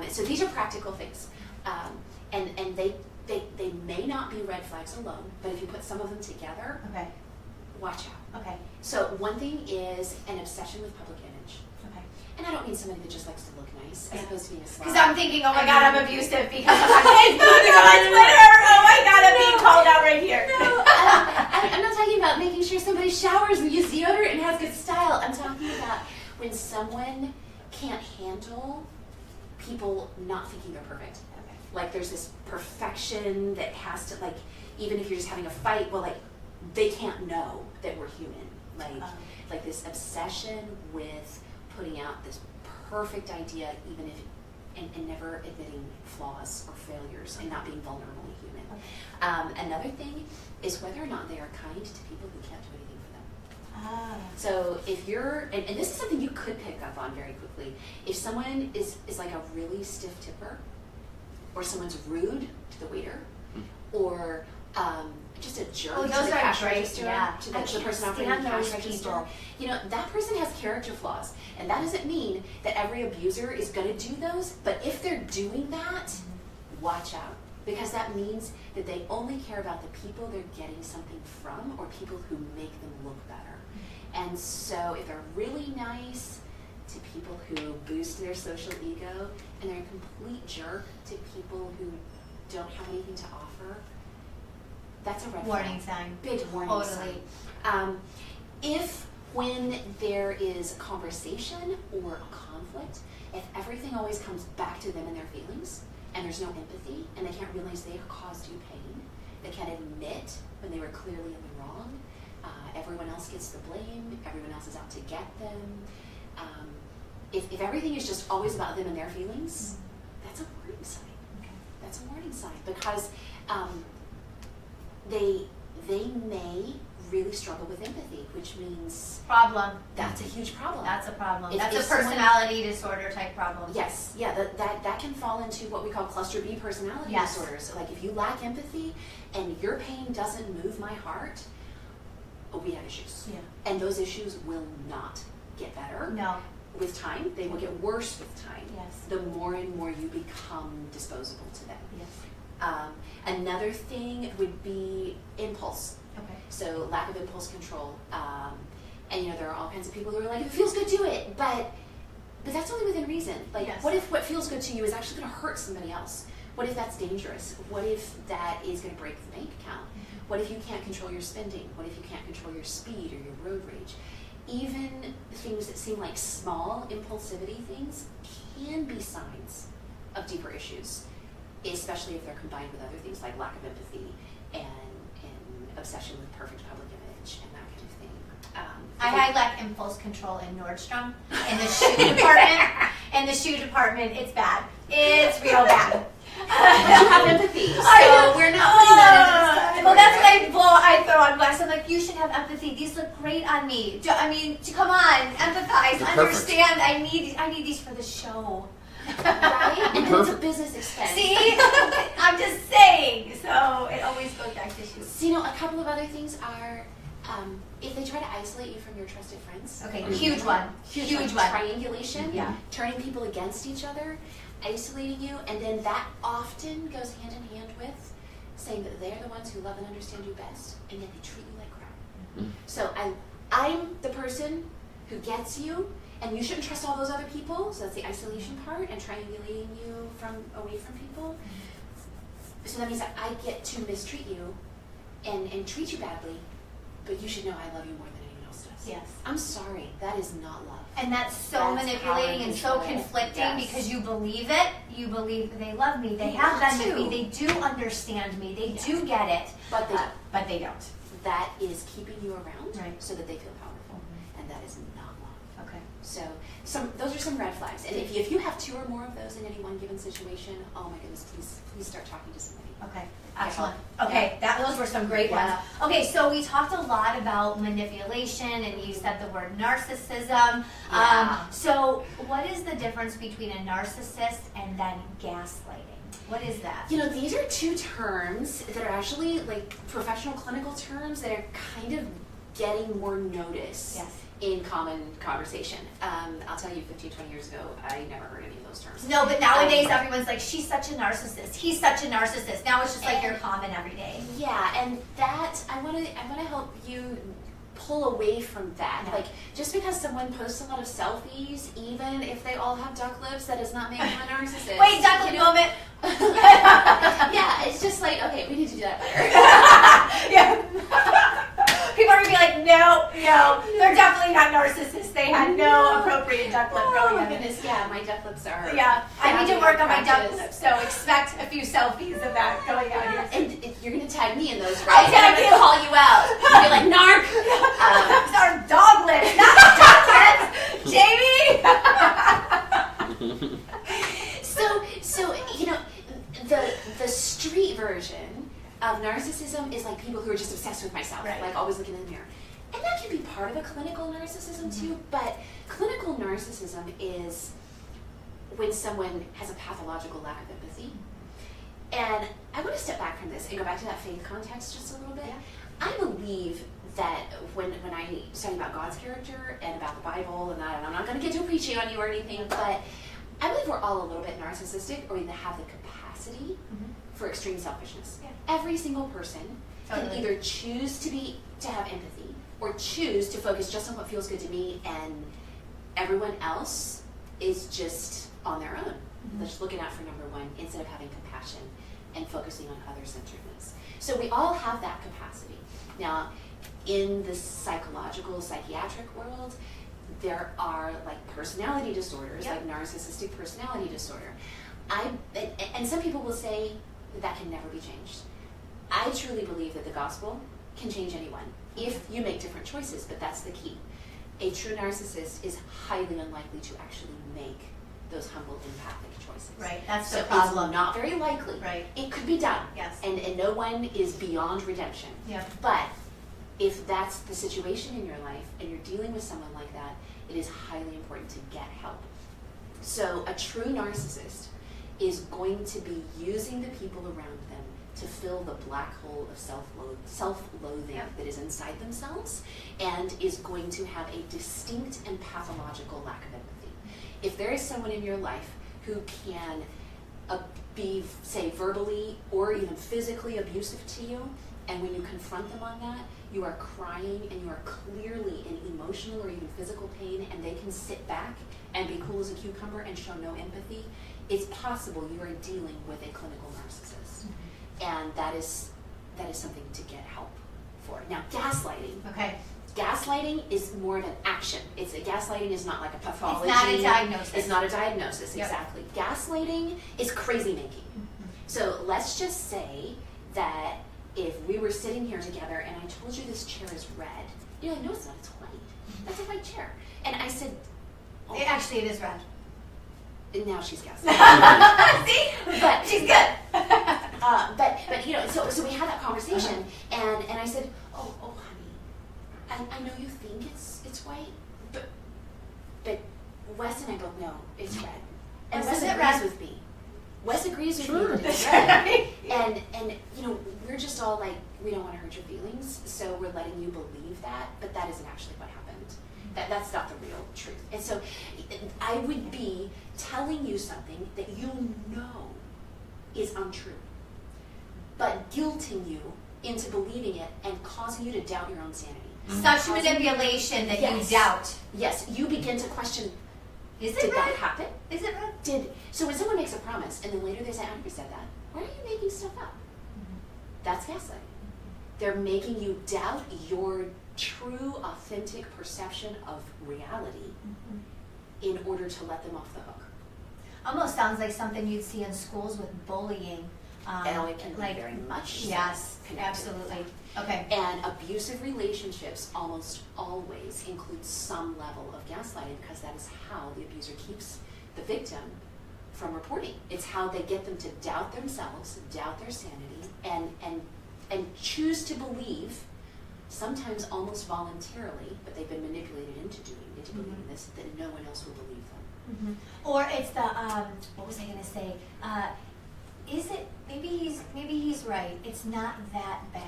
So these are practical things. And they may not be red flags alone, but if you put some of them together,
Okay.
watch out.
Okay.
So one thing is an obsession with public image.
Okay.
And I don't mean somebody that just likes to look nice, as opposed to being a slut.
Because I'm thinking, oh my God, I'm abusive because I'm on Facebook and I'm on Twitter. Oh my God, I'm being called out right here.
No, I'm not talking about making sure somebody showers and uses deodorant and has good style. I'm talking about when someone can't handle people not thinking they're perfect.
Okay.
Like there's this perfection that has to, like, even if you're just having a fight, well, like, they can't know that we're human. Like this obsession with putting out this perfect idea, even if, and never admitting flaws or failures and not being vulnerably human.
Okay.
Another thing is whether or not they are kind to people who can't do anything for them.
Ah.
So if you're, and this is something you could pick up on very quickly, if someone is like a really stiff tipper, or someone's rude to the waiter, or just a jerk to the cash register, to the person operating the cash register, you know, that person has character flaws. And that doesn't mean that every abuser is going to do those, but if they're doing that, watch out. Because that means that they only care about the people they're getting something from, or people who make them look better. And so if they're really nice to people who boost their social ego, and they're a complete jerk to people who don't have anything to offer, that's a red
warning
flag.
sign.
Big warning sign. If when there is a conversation or a conflict, if everything always comes back to them and their feelings, and there's no empathy, and they can't realize they have caused you pain, they can't admit when they were clearly in the wrong, everyone else gets the blame, everyone else is out to get them. If everything is just always about them and their feelings, that's a warning sign.
Okay.
That's a warning sign, because they may really struggle with empathy, which means
Problem.
that's a huge problem.
That's a problem.
If
That's a personality disorder type problem.
Yes, yeah, that can fall into what we call cluster B personality disorders. Like if you lack empathy and your pain doesn't move my heart, we have issues.
Yeah.
And those issues will not get better.
No.
With time, they will get worse with time.
Yes.
The more and more you become disposable to them.
Yes.
Another thing would be impulse.
Okay.
So lack of impulse control. And you know, there are all kinds of people who are like, if it feels good, do it. But that's only within reason. Like,
Yes.
what if what feels good to you is actually going to hurt somebody else? What if that's dangerous? What if that is going to break the bank account? What if you can't control your spending? What if you can't control your speed or your road rage? Even things that seem like small impulsivity things can be signs of deeper issues, especially if they're combined with other things like lack of empathy and obsession with perfect public image and that kind of thing.
I lack impulse control in Nordstrom, in the shoe department. In the shoe department, it's bad. It's real bad.
You have empathy, so we're not putting that into this.
Well, that's what I throw on blast. I'm like, you should have empathy. These look great on me. Come on, empathize,
They're
understand. I need these for the show.
Right? And then it's a business expense.
See, I'm just saying. So it always goes back to shoes.
So, you know, a couple of other things are, if they try to isolate you from your trusted friends.
Okay, huge one. Huge one.
Triangulation.
Yeah.
Turning people against each other, isolating you, and then that often goes hand in hand with saying that they're the ones who love and understand you best, and yet they treat you like crap.
Mm.
So I'm the person who gets you, and you shouldn't trust all those other people. So that's the isolation part, and triangulating you away from people. So that means that I get to mistreat you and treat you badly, but you should know I love you more than anyone else does.
Yes.
I'm sorry, that is not love.
And that's so
That's
manipulating
power
and so
control.
conflicting
Yes.
because you believe it. You believe they love me. They have
want
been with
to.
me. They do understand me. They
Yes.
do get it.
But they don't.
But they don't.
That is keeping you around
Right.
so that they feel powerful, and that is not love.
Okay.
So those are some red flags. And if you have 2 or more of those in any one given situation, oh my goodness, please start talking to somebody.
Okay. Excellent.
Yeah.
Okay. Those were some great ones.
Yeah.
Okay. So we talked a lot about manipulation, and you said the word narcissism.
Yeah.
So what is the difference between a narcissist and then gaslighting? What is that?
You know, these are 2 terms that are actually like professional clinical terms that are kind of getting more notice
Yes.
in common conversation. I'll tell you, 15, 20 years ago, I never heard any of those terms.
No, but nowadays everyone's like, she's such a narcissist. He's such a narcissist. Now it's just like you're common every day.
Yeah, and that I want to help you pull away from that.
Yeah.
Like, just because someone posts a lot of selfies, even if they all have duck lips, that does not make them a narcissist.
Wait, duck lip moment.
Yeah, it's just like, okay, we need to do that better.
Yeah. People are gonna be like, no, they're definitely not narcissists. They had no appropriate duck lip
Oh
growing
my
up.
goodness, yeah, my duck lips are.
Yeah, I need to work a few selfies of that going out here.
And you're going to tag me in those, right?
I'll tag
I'm
you.
going to call you out. You'll be like, narc.
Those are dog lips, not dog lips, Jamie.
So the street version of narcissism is like people who are just obsessed with myself,
Right.
like always looking in the mirror. And that can be part of a clinical narcissism too, but clinical narcissism is when someone has a pathological lack of empathy. And I want to step back from this and go back to that faith context just a little bit.
Yeah.
I believe that when I study about God's character and about the Bible and that, and I'm not going to get too preachy on you or anything, but I believe we're all a little bit narcissistic, or we have the capacity for extreme selfishness.
Yeah.
Every single person can
Totally.
either choose to have empathy or choose to focus just on what feels good to me, and everyone else is just on their own. They're just looking out for number one instead of having compassion and focusing on other-centeredness. So we all have that capacity. Now, in the psychological, psychiatric world, there are like personality disorders,
Yep.
like narcissistic personality disorder. And some people will say that can never be changed. I truly believe that the gospel can change anyone if you make different choices, but that's the key. A true narcissist is highly unlikely to actually make those humble, empathic choices.
Right, that's
So
the problem.
it's not very likely.
Right.
It could be done.
Yes.
And no one is beyond redemption.
Yeah.
But if that's the situation in your life and you're dealing with someone like that, it is highly important to get help. So a true narcissist is going to be using the people around them to fill the black hole of self-loathing
Yep.
that is inside themselves, and is going to have a distinct and pathological lack of empathy. If there is someone in your life who can be, say, verbally or even physically abusive to you, and when you confront them on that, you are crying and you are clearly in emotional or even physical pain, and they can sit back and be cool as a cucumber and show no empathy, it's possible you are dealing with a clinical narcissist. And that is something to get help for. Now, gaslighting.
Okay.
Gaslighting is more of an action. Gaslighting is not like a pathology.
It's not a diagnosis.
It's not a diagnosis,
Yep.
exactly. Gaslighting is crazy making. So let's just say that if we were sitting here together and I told you this chair is red, you're like, no, it's not, it's white. That's a white chair. And I said, oh,
Actually, it is red.
and now she's gaslighting.
See?
But
She's good.
but so we had that conversation, and I said, oh honey, I know you think it's white, but Wes and I both know it's red, and Wes
Isn't it
agrees
red?
with me. Wes agrees with
Sure.
me that it's red, and we're just all like, we don't want to hurt your feelings, so we're letting you believe that, but that isn't actually what happened. That's not the real truth. And so I would be telling you something that you know is untrue, but guilting you into believing it and causing you to doubt your own sanity.
Such
Causing-
manipulation that
Yes.
you doubt.
Yes, you begin to question,
Is
did
it
that
red?
happen?
Is it red?
So when someone makes a promise and then later they say, I never said that, why are you making stuff up? That's gaslighting. They're making you doubt your true, authentic perception of reality in order to let them off the hook.
Almost sounds like something you'd see in schools with bullying.
And it can be very much so
Yes,
connected.
absolutely. Okay.
And abusive relationships almost always include some level of gaslighting, because that is how the abuser keeps the victim from reporting. It's how they get them to doubt themselves, doubt their sanity, and choose to believe, sometimes almost voluntarily, but they've been manipulated into believing this, that no one else will believe them.
Or it's the what was I gonna say? Is it maybe he's right? It's not that bad.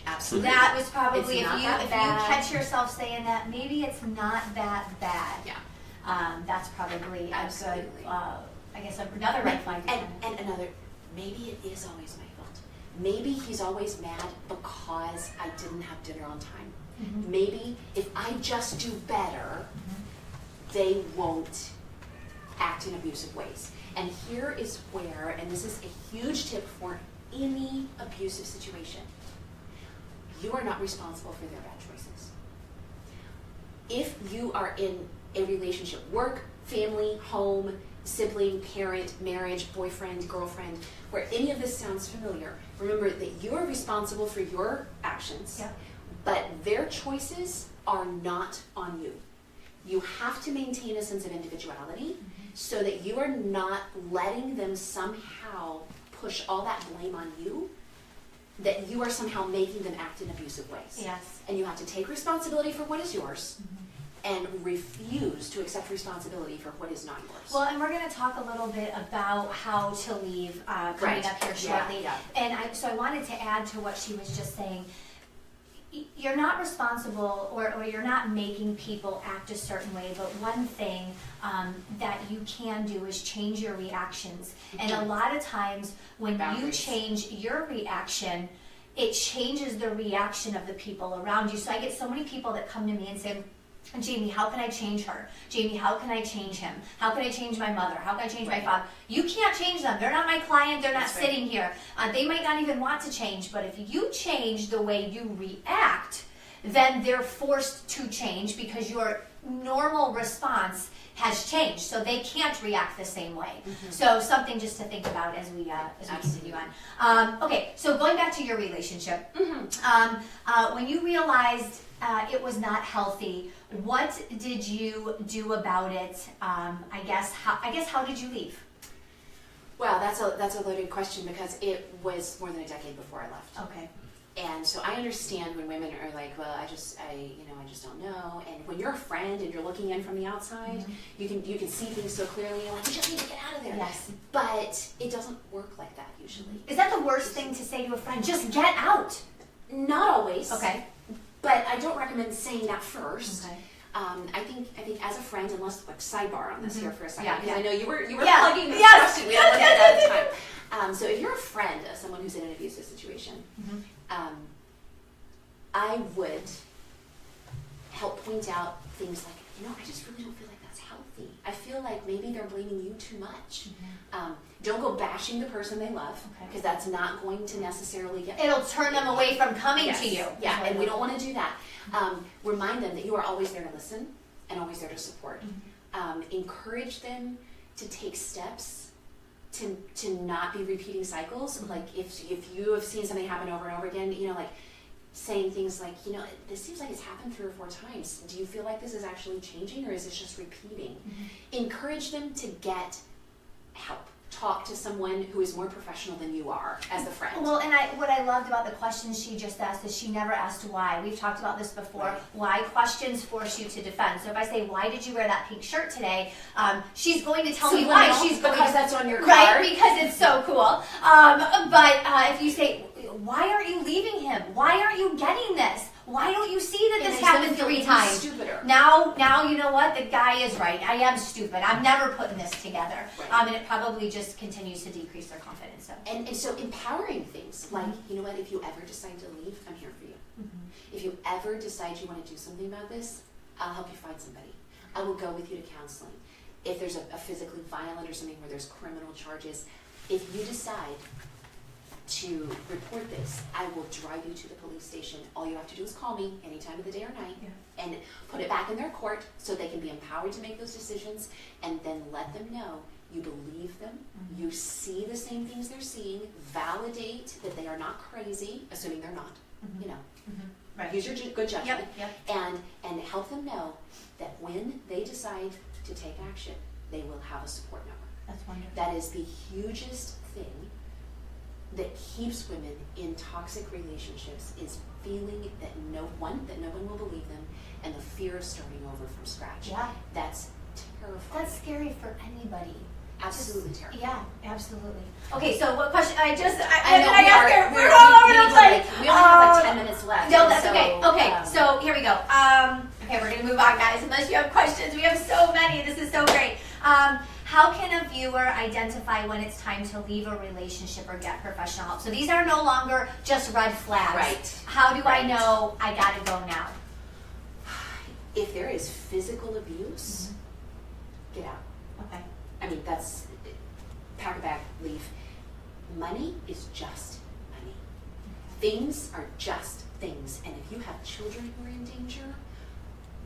Absolutely.
That was probably
It's
if
not
you
that bad.
catch yourself saying that, maybe it's not that bad.
Yeah.
That's probably a good.
Absolutely.
I guess another red flag. to
And another, maybe it is always my fault. Maybe he's always mad because I didn't have dinner on time. Maybe if I just do better, they won't act in abusive ways. And here is where, and this is a huge tip for any abusive situation, you are not responsible for their bad choices. If you are in a relationship, work, family, home, sibling, parent, marriage, boyfriend, girlfriend, where any of this sounds familiar, remember that you are responsible for your actions,
Yep.
but their choices are not on you. You have to maintain a sense of individuality so that you are not letting them somehow push all that blame on you, that you are somehow making them act in abusive ways.
Yes.
And you have to take responsibility for what is yours and refuse to accept responsibility for what is not yours.
Well, and we're going to talk a little bit about how to leave coming
Right.
up here shortly.
Yeah.
And so I wanted to add to what she was just saying. You're not responsible, or you're not making people act a certain way, but one thing that you can do is change your reactions. And a lot of times when
Boundaries.
you change your reaction, it changes the reaction of the people around you. So I get so many people that come to me and say, Jamie, how can I change her? Jamie, how can I change him? How can I change my mother? How can I change my father? You can't change them. They're not my client. They're not
That's right.
sitting here. They might not even want to change, but if you change the way you react, then they're forced to change because your normal response has changed. So they can't react the same way. So something just to think about as we continue on. Okay, so going back to your relationship, when you realized it was not healthy, what did you do about it? I guess how did you leave?
Well, that's a loaded question because it was more than a decade before I left.
Okay.
And so I understand when women are like, well, I just don't know. And when you're a friend and you're looking in from the outside, you can see things so clearly. You're like, you just need to get out of there.
Yes.
But it doesn't work like that usually.
Is that the worst thing to say to a friend? Just get out.
Not always.
Okay.
But I don't recommend saying that first.
Okay.
I think as a friend, unless like sidebar on this here for a second,
Yeah,
because
yeah.
I know you were
Yeah.
plugging this
Yes.
question. We don't want to get out of time. So if you're a friend of someone who's in an abusive situation, I would help point out things like, I just really don't feel like that's healthy. I feel like maybe they're blaming you too much. Don't go bashing the person they love, because that's not going to necessarily get.
It'll turn them away from coming
Yes.
to you.
Yeah, and we don't want to do that. Remind them that you are always there to listen and always there to support. Encourage them to take steps to not be repeating cycles. Like if you have seen something happen over and over again, like saying things like, this seems like it's happened 3 or 4 times. Do you feel like this is actually changing, or is it just repeating? Encourage them to get help. Talk to someone who is more professional than you are as a friend.
Well, and what I loved about the questions she just asked is she never asked why. We've talked about this before.
Right.
Why questions force you to defend. So if I say, why did you wear that pink shirt today? She's going to tell me why. She's going
because that's on your card.
Right, because it's so cool. But if you say, why aren't you leaving him? Why aren't you getting this? Why don't you see that this happened 3 times?
Stupider.
Now you know what? The guy is right. I am stupid. I'm never putting this together.
Right.
And it probably just continues to decrease their confidence. So.
And so empowering things like, you know what, if you ever decide to leave, I'm here for you. If you ever decide you want to do something about this, I'll help you find somebody. I will go with you to counseling. If there's a physically violent or something where there's criminal charges, if you decide to report this, I will drive you to the police station. All you have to do is call me any time of the day or night and put it back in their court so they can be empowered to make those decisions, and then let them know you believe them, you see the same things they're seeing, validate that they are not crazy, assuming they're not,
Right.
use your good judgment,
Yep.
and help them know that when they decide to take action, they will have a support network.
That's wonderful.
That is the hugest thing that keeps women in toxic relationships, is feeling that no one will believe them, and the fear of starting over from scratch.
Yeah.
That's terrifying.
That's scary for anybody.
absolutely terrifying.
Yeah, absolutely. Okay, so what question? I
know,
ask her? We're all over the place.
We only have like 10 minutes left.
No,
and
that's
so,
okay. Okay, so here we go. Okay, we're gonna move on, guys. Unless you have questions, we have so many. This is so great. How can a viewer identify when it's time to leave a relationship or get professional help? So these are no longer just red flags.
Right.
How do I
Right.
know I gotta go now?
If there is physical abuse, get out.
Okay.
I mean, that's pack a bag, leave. Money is just money. Things are just things. And if you have children who are in danger,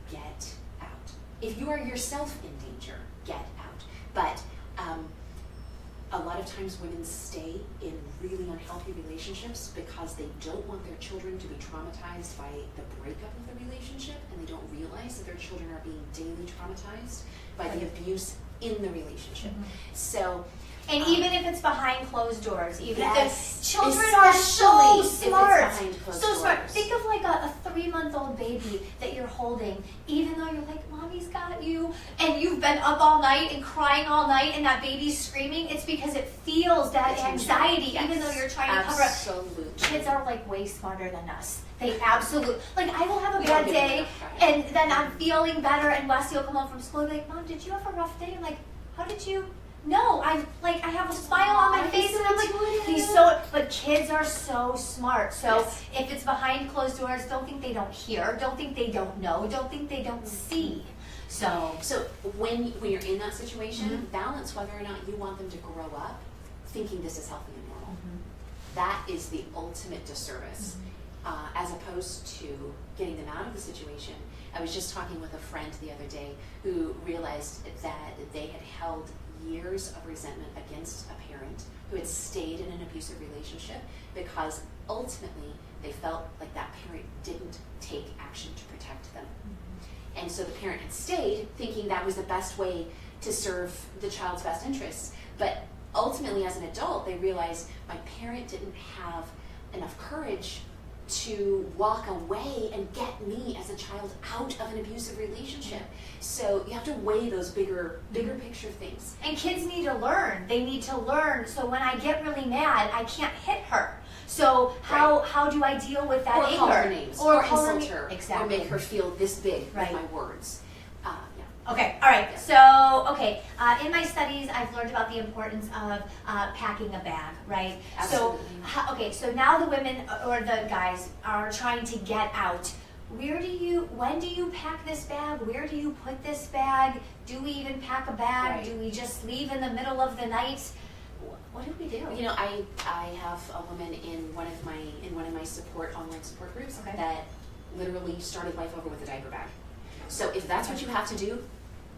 get out. If you are yourself in danger, get out. But A lot of times women stay in really unhealthy relationships because they don't want their children to be traumatized by the breakup of the relationship, and they don't realize that their children are being daily traumatized by the abuse in the relationship. So,
and even if it's behind closed doors, even if the children
especially
are so
if it's
smart,
behind closed
so smart.
doors.
Think of like a 3-month-old baby that you're holding, even though you're like, mommy's got you, and you've been up all night and crying all night, and that baby's screaming. It's because it feels that anxiety,
Yes.
even though you're trying to cover up.
Absolutely.
Kids are like way smarter than us. They absolutely, like I will have a
We
bad
don't give them
day,
enough credit.
and then I'm feeling better, and Wesley will come home from school and be like, Mom, did you have a rough day? I'm like, how did you? No, I have a smile on my face, and I'm like, he's so. But kids are so smart. So
Yes.
if it's behind closed doors, don't think they don't hear. Don't think they don't know. Don't think they don't see. So
when you're in that situation, balance whether or not you want them to grow up thinking this is healthy and normal. That is the ultimate disservice, as opposed to getting them out of the situation. I was just talking with a friend the other day who realized that they had held years of resentment against a parent who had stayed in an abusive relationship because ultimately they felt like that parent didn't take action to protect them. And so the parent had stayed thinking that was the best way to serve the child's best interests. But ultimately, as an adult, they realized my parent didn't have enough courage to walk away and get me as a child out of an abusive relationship. So you have to weigh those bigger picture things.
and kids need to learn. They need to learn. So when I get really mad, I can't hit her. So how do I deal with that
Or
anger?
call her names,
Or
or
call her
insult
na-
her,
Exactly.
or make her feel this big
Right.
with my words.
Okay, all right.
Yeah.
So, in my studies, I've learned about the importance of packing a bag, right?
Absolutely.
So now the women or the guys are trying to get out. When do you pack this bag? Where do you put this bag? Do we even pack a bag?
Right.
Do we just leave in the middle of the night? What do we do?
You know, I have a woman in one of my online support groups
Okay.
that literally started life over with a diaper bag. So if that's what you have to do,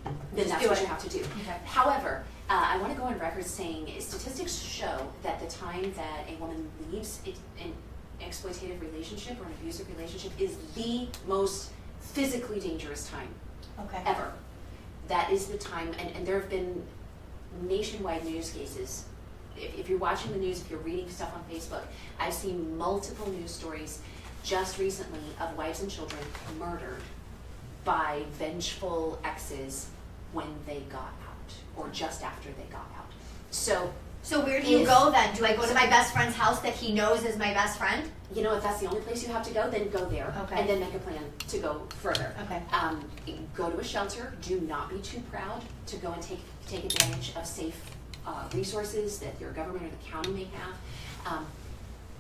then
Just
that's
do
what
it.
you have to do.
Okay.
However, I want to go on record saying statistics show that the time that a woman leaves an exploitative relationship or an abusive relationship is the most physically dangerous time
Okay.
ever. That is the time, and there have been nationwide news cases. If you're watching the news, if you're reading stuff on Facebook, I've seen multiple news stories just recently of wives and children murdered by vengeful exes when they got out, or just after they got out.
So where do you go then? Do I go to my best friend's house that he knows is my best friend?
You know, if that's the only place you have to go, then go there.
Okay.
And then make a plan to go further.
Okay.
Go to a shelter. Do not be too proud to go and take advantage of safe resources that your government or the county may have.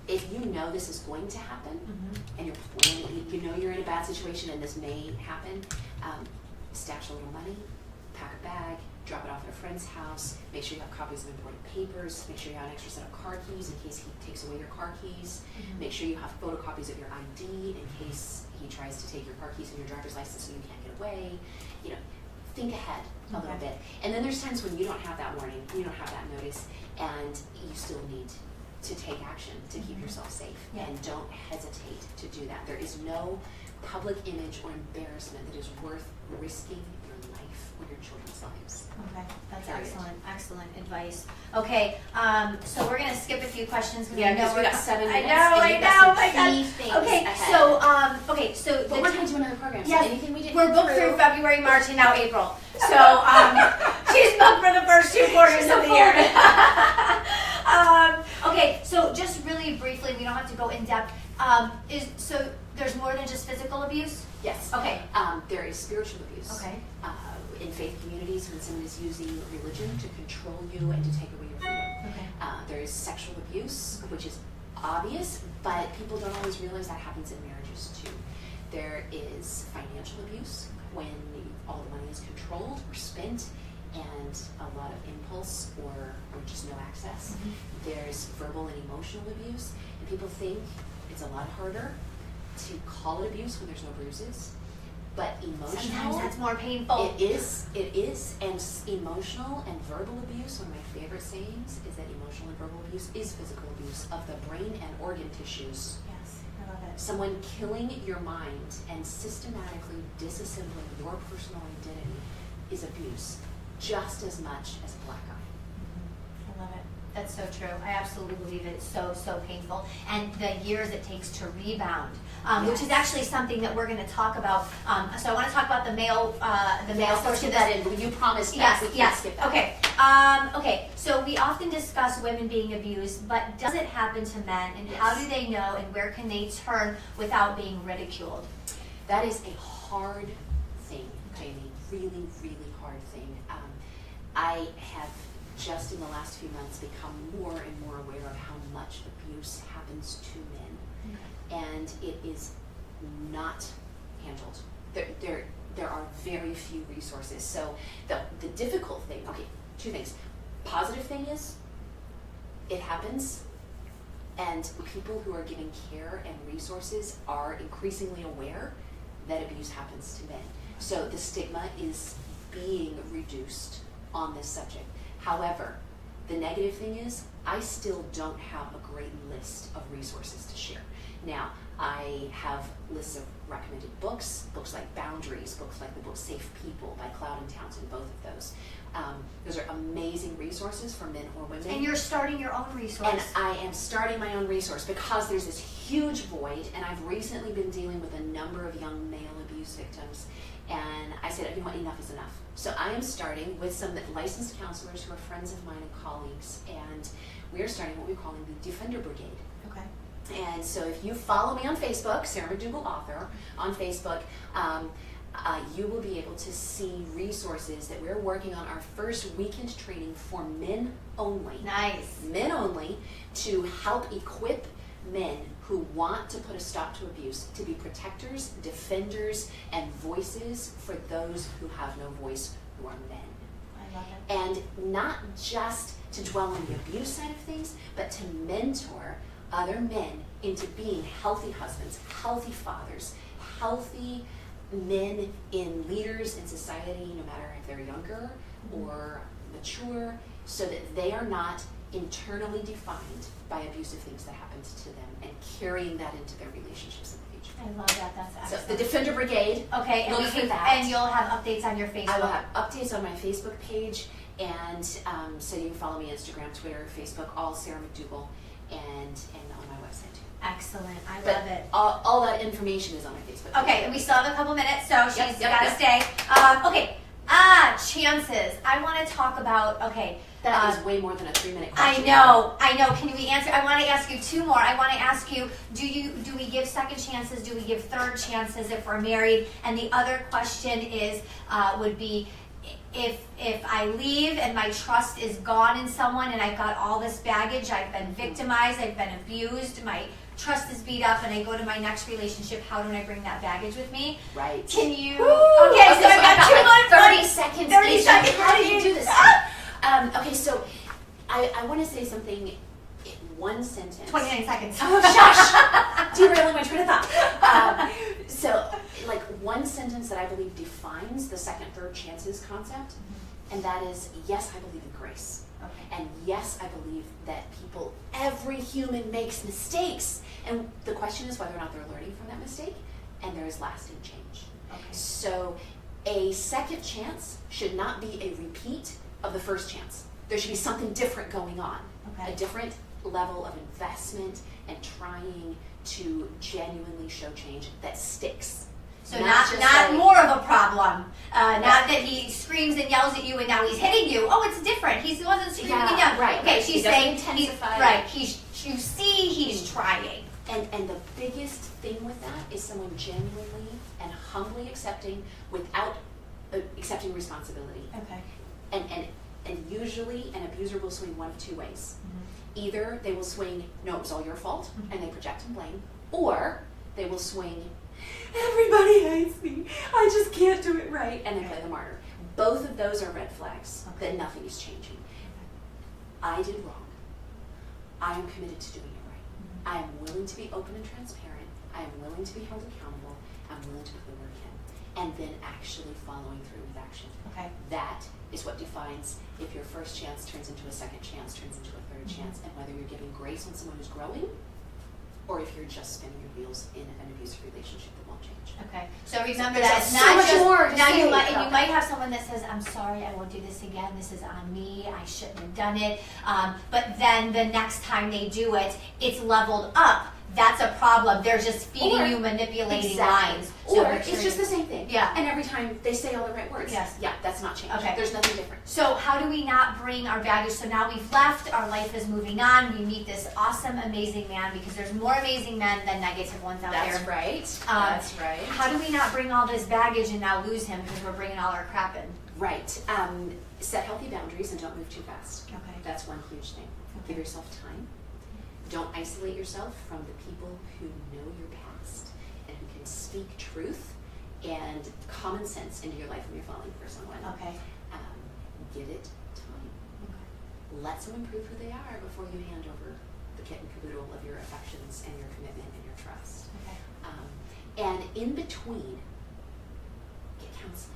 If you know this is going to happen, and you're planning, you know you're in a bad situation and this may happen, stash a little money, pack a bag, drop it off at a friend's house, make sure you have copies of important papers, make sure you have an extra set of car keys in case he takes away your car keys, make sure you have photocopies of your ID in case he tries to take your car keys and your driver's license so you can't get away. You know, think ahead a little bit. And then there's times when you don't have that warning, you don't have that notice, and you still need to take action to keep yourself safe.
Yeah.
And don't hesitate to do that. There is no public image or embarrassment that is worth risking your life or your children's lives.
Okay, that's
Period.
excellent advice. Okay, so we're gonna skip a few questions because
Yeah,
I know
because we got 7 minutes.
I
and you've
know,
got some
my God.
key things
Okay,
ahead.
so
But we're going to do another program. So
Yes,
anything we didn't
we're
get
booked
through,
through February, March, and now April. So she's booked for the first 2 quarters
She's
of
so
the year. Okay, so just really briefly, we don't have to go in depth. So there's more than just physical abuse?
Yes.
Okay.
There is spiritual abuse.
Okay.
In faith communities, when someone is using religion to control you and to take away your freedom.
Okay.
There is sexual abuse, which is obvious, but people don't always realize that happens in marriages too. There is financial abuse, when all the money is controlled or spent, and a lot of impulse or just no access. There's verbal and emotional abuse, and people think it's a lot harder to call it abuse when there's no bruises. But emotional,
sometimes that's more painful.
It is, and emotional and verbal abuse, one of my favorite sayings is that emotional and verbal abuse is physical abuse of the brain and organ tissues.
Yes, I love it.
Someone killing your mind and systematically disassembling your personal identity is abuse, just as much as a black eye.
I love it. That's so true. I absolutely believe it. It's so, so painful. And the years it takes to rebound, which is actually something that we're going to talk about. So I want to talk about the male portion.
That in. You promised that.
Yes,
we
yes.
skip that.
Okay. Okay. So we often discuss women being abused, but does it happen to men? And
Yes.
how do they know? And where can they turn without being ridiculed?
That is a hard thing, Jamie. Really, really hard thing. I have just in the last few months become more and more aware of how much abuse happens to men, and it is not handled. There are very few resources. So the difficult thing, okay, two things. Positive thing is it happens, and people who are giving care and resources are increasingly aware that abuse happens to men. So the stigma is being reduced on this subject. However, the negative thing is I still don't have a great list of resources to share. Now, I have lists of recommended books like Boundaries, books like the book Safe People by Cloud and Townsend, both of those. Those are amazing resources for men or women.
And you're starting your own resource.
And I am starting my own resource because there's this huge void, and I've recently been dealing with a number of young male abuse victims, and I said, you know what, enough is enough. So I am starting with some licensed counselors who are friends of mine and colleagues, and we are starting what we're calling the Defender Brigade.
Okay.
And so if you follow me on Facebook, Sarah McDugal Author, on Facebook, you will be able to see resources that we're working on our first weekend training for men only.
Nice.
Men only, to help equip men who want to put a stop to abuse to be protectors, defenders, and voices for those who have no voice, who are men.
I love it.
And not just to dwell on the abuse side of things, but to mentor other men into being healthy husbands, healthy fathers, healthy men in leaders in society, no matter if they're younger or mature, so that they are not internally defined by abusive things that happened to them and carrying that into their relationships in the future.
I love that. That's excellent.
So the Defender Brigade.
Okay, and,
look for that.
And you'll have updates on your Facebook.
I will have updates on my Facebook page, and so you can follow me Instagram, Twitter, Facebook, all Sarah McDugal, and on my website too.
Excellent. I
But
love it.
all that information is on my Facebook page.
Okay, and we still have a couple minutes, so she's
Yep,
got to
yep.
stay. Okay. Chances. I want to talk about, okay.
That is way more than a 3-minute
I
question.
know. Can we answer? I want to ask you two more. I want to ask you, do we give second chances? Do we give third chances if we're married? And the other question is, would be, if I leave and my trust is gone in someone and I've got all this baggage, I've been victimized, I've been abused, my trust is beat up, and I go to my next relationship, how do I bring that baggage with me?
Right.
Can you?
Woo!
Okay, so I've got 2
like
months.
30 seconds.
30 seconds.
How did you do this? Okay, so I want to say something in one sentence.
29 seconds.
Shush! Derailing my train of thought. So, like, one sentence that I believe defines the second, third chances concept, and that is, yes, I believe in grace.
Okay.
And yes, I believe that every human makes mistakes. And the question is whether or not they're learning from that mistake, and there is lasting change.
Okay.
So a second chance should not be a repeat of the first chance. There should be something different going on.
Okay.
A different level of investment and trying to genuinely show change that sticks.
So not more of a problem. Not that he screams and yells at you and now he's hitting you. Oh, it's different. He wasn't screaming and yelling.
Right.
Okay, she's saying
intensify.
You see he's trying.
And the biggest thing with that is someone genuinely and humbly accepting without accepting responsibility.
Okay.
And usually an abuser will swing one of two ways. Mm-hmm. Either they will swing, no, it was all your fault, mm-hmm. and they project and blame, or they will swing, everybody hates me, I just can't do it right, and they play the martyr. Both of those are red flags that nothing is changing. I did wrong. I am committed to doing it right. Mm-hmm. I am willing to be open and transparent. I am willing to be held accountable. I'm willing to put the work in. and then actually following through with action.
Okay.
That is what defines if your first chance turns into a second chance, turns into a third chance, and whether you're giving grace on someone who's growing, or if you're just spinning your wheels in an abusive relationship that won't change.
Okay. So remember
There's
that it's
so
not
much
just
more to
now
say
you
about
might have someone that says, "I'm sorry, I won't do this again. This is on me. I shouldn't have done it." But then the next time they do it, it's leveled up. That's a problem. They're just feeding you manipulating lines. So
Or
make sure
it's just
you-
the same thing.
Yeah.
And every time they say all the right words.
Yes.
Yeah, that's not changed.
Okay.
There's nothing different.
So how do we not bring our baggage? So now we've left, our life is moving on, we meet this awesome, amazing man, because there's more amazing men than negative ones out there.
That's right.
That's
right.
How do we not bring all this baggage and now lose him because we're bringing all our crap in?
Right. Set healthy boundaries and don't move too fast.
Okay.
That's one huge thing.
Okay.
Give yourself time. Don't isolate yourself from the people who know your past and who can speak truth and common sense into your life when you're falling for someone.
Okay.
Give it time. Let someone prove who they are before you hand over the kit and caboodle of your affections and your commitment and your trust.
Okay.
And in between, get counseling,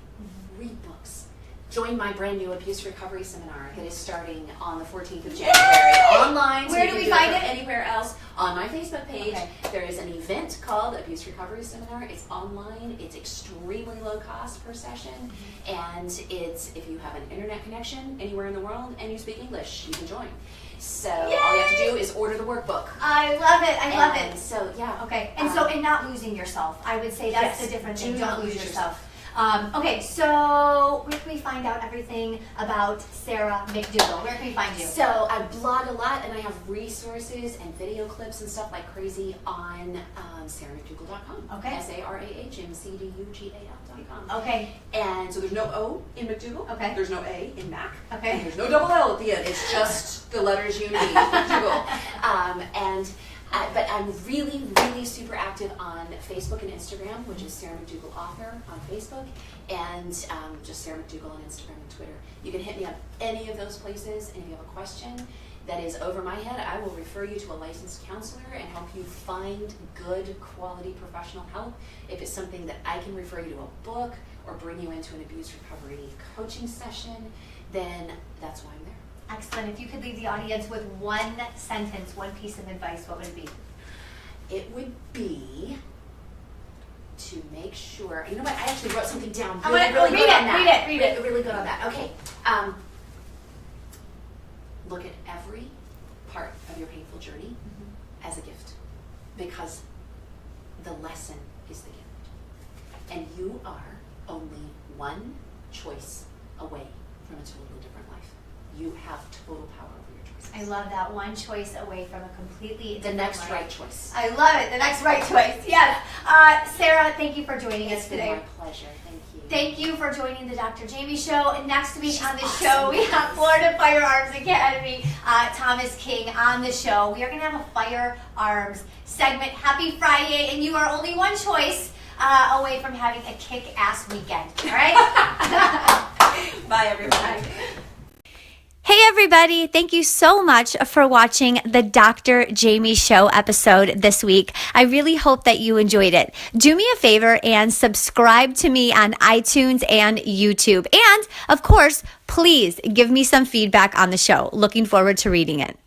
read books. Join my brand new abuse recovery seminar that is starting on the 14th of January online. So
Where
you
do
can
we
do
find
from
it?
Anywhere else on my Facebook page.
Okay.
There is an event called Abuse Recovery Seminar. It's online. It's extremely low cost per session, and it's if you have an internet connection anywhere in the world and you speak English, you can join. So all you have to do is order the workbook.
I love it. I love it.
So yeah.
Okay. And and not losing yourself. I would say that's
Yes,
the different
do
thing.
not
Don't lose
lose
yourself. Okay, so where can we find out everything about Sarah McDugal? Where can we find you?
So I blog a lot, and I have resources and video clips and stuff like crazy on sarahmcdougall.com.
Okay.
SARAHMCDUGAL.com.
Okay.
And so there's no O in McDugal.
Okay.
There's no A in Mac.
Okay.
And there's no double L at the end. It's just the letters you need. McDugal. But I'm really, really super active on Facebook and Instagram, which is Sarah McDugal Author on Facebook, and just Sarah McDugal on Instagram and Twitter. You can hit me up any of those places, and if you have a question that is over my head, I will refer you to a licensed counselor and help you find good quality professional help. If it's something that I can refer you to a book or bring you into an abuse recovery coaching session, then that's why I'm there.
Excellent. If you could leave the audience with one sentence, one piece of advice, what would it be?
It would be to make sure. You know what? I actually wrote something down.
I'm
Really,
gonna
really
read
good
it,
on that.
read it.
Really good on that. Okay. Look at every part of your painful journey as a gift, because the lesson is the gift, and you are only one choice away from a totally different life. You have total power over your choices.
I love that. One choice away from a completely
The
different
next
life.
right choice.
I love it. The next right choice. Yes. Sarah, thank you for joining us
It's been
today.
my pleasure. Thank you.
Thank you for joining the Dr. Jaime Show. And next week on the show, we have Florida Firearms Academy, Thomas King on the show. We are going to have a firearms segment. Happy Friday, and you are only one choice away from having a kick-ass weekend. All right?
Bye, everybody.
Hey everybody, thank you so much for watching the Dr. Jaime Show episode this week. I really hope that you enjoyed it. Do me a favor and subscribe to me on iTunes and YouTube. And of course, please give me some feedback on the show. Looking forward to reading it.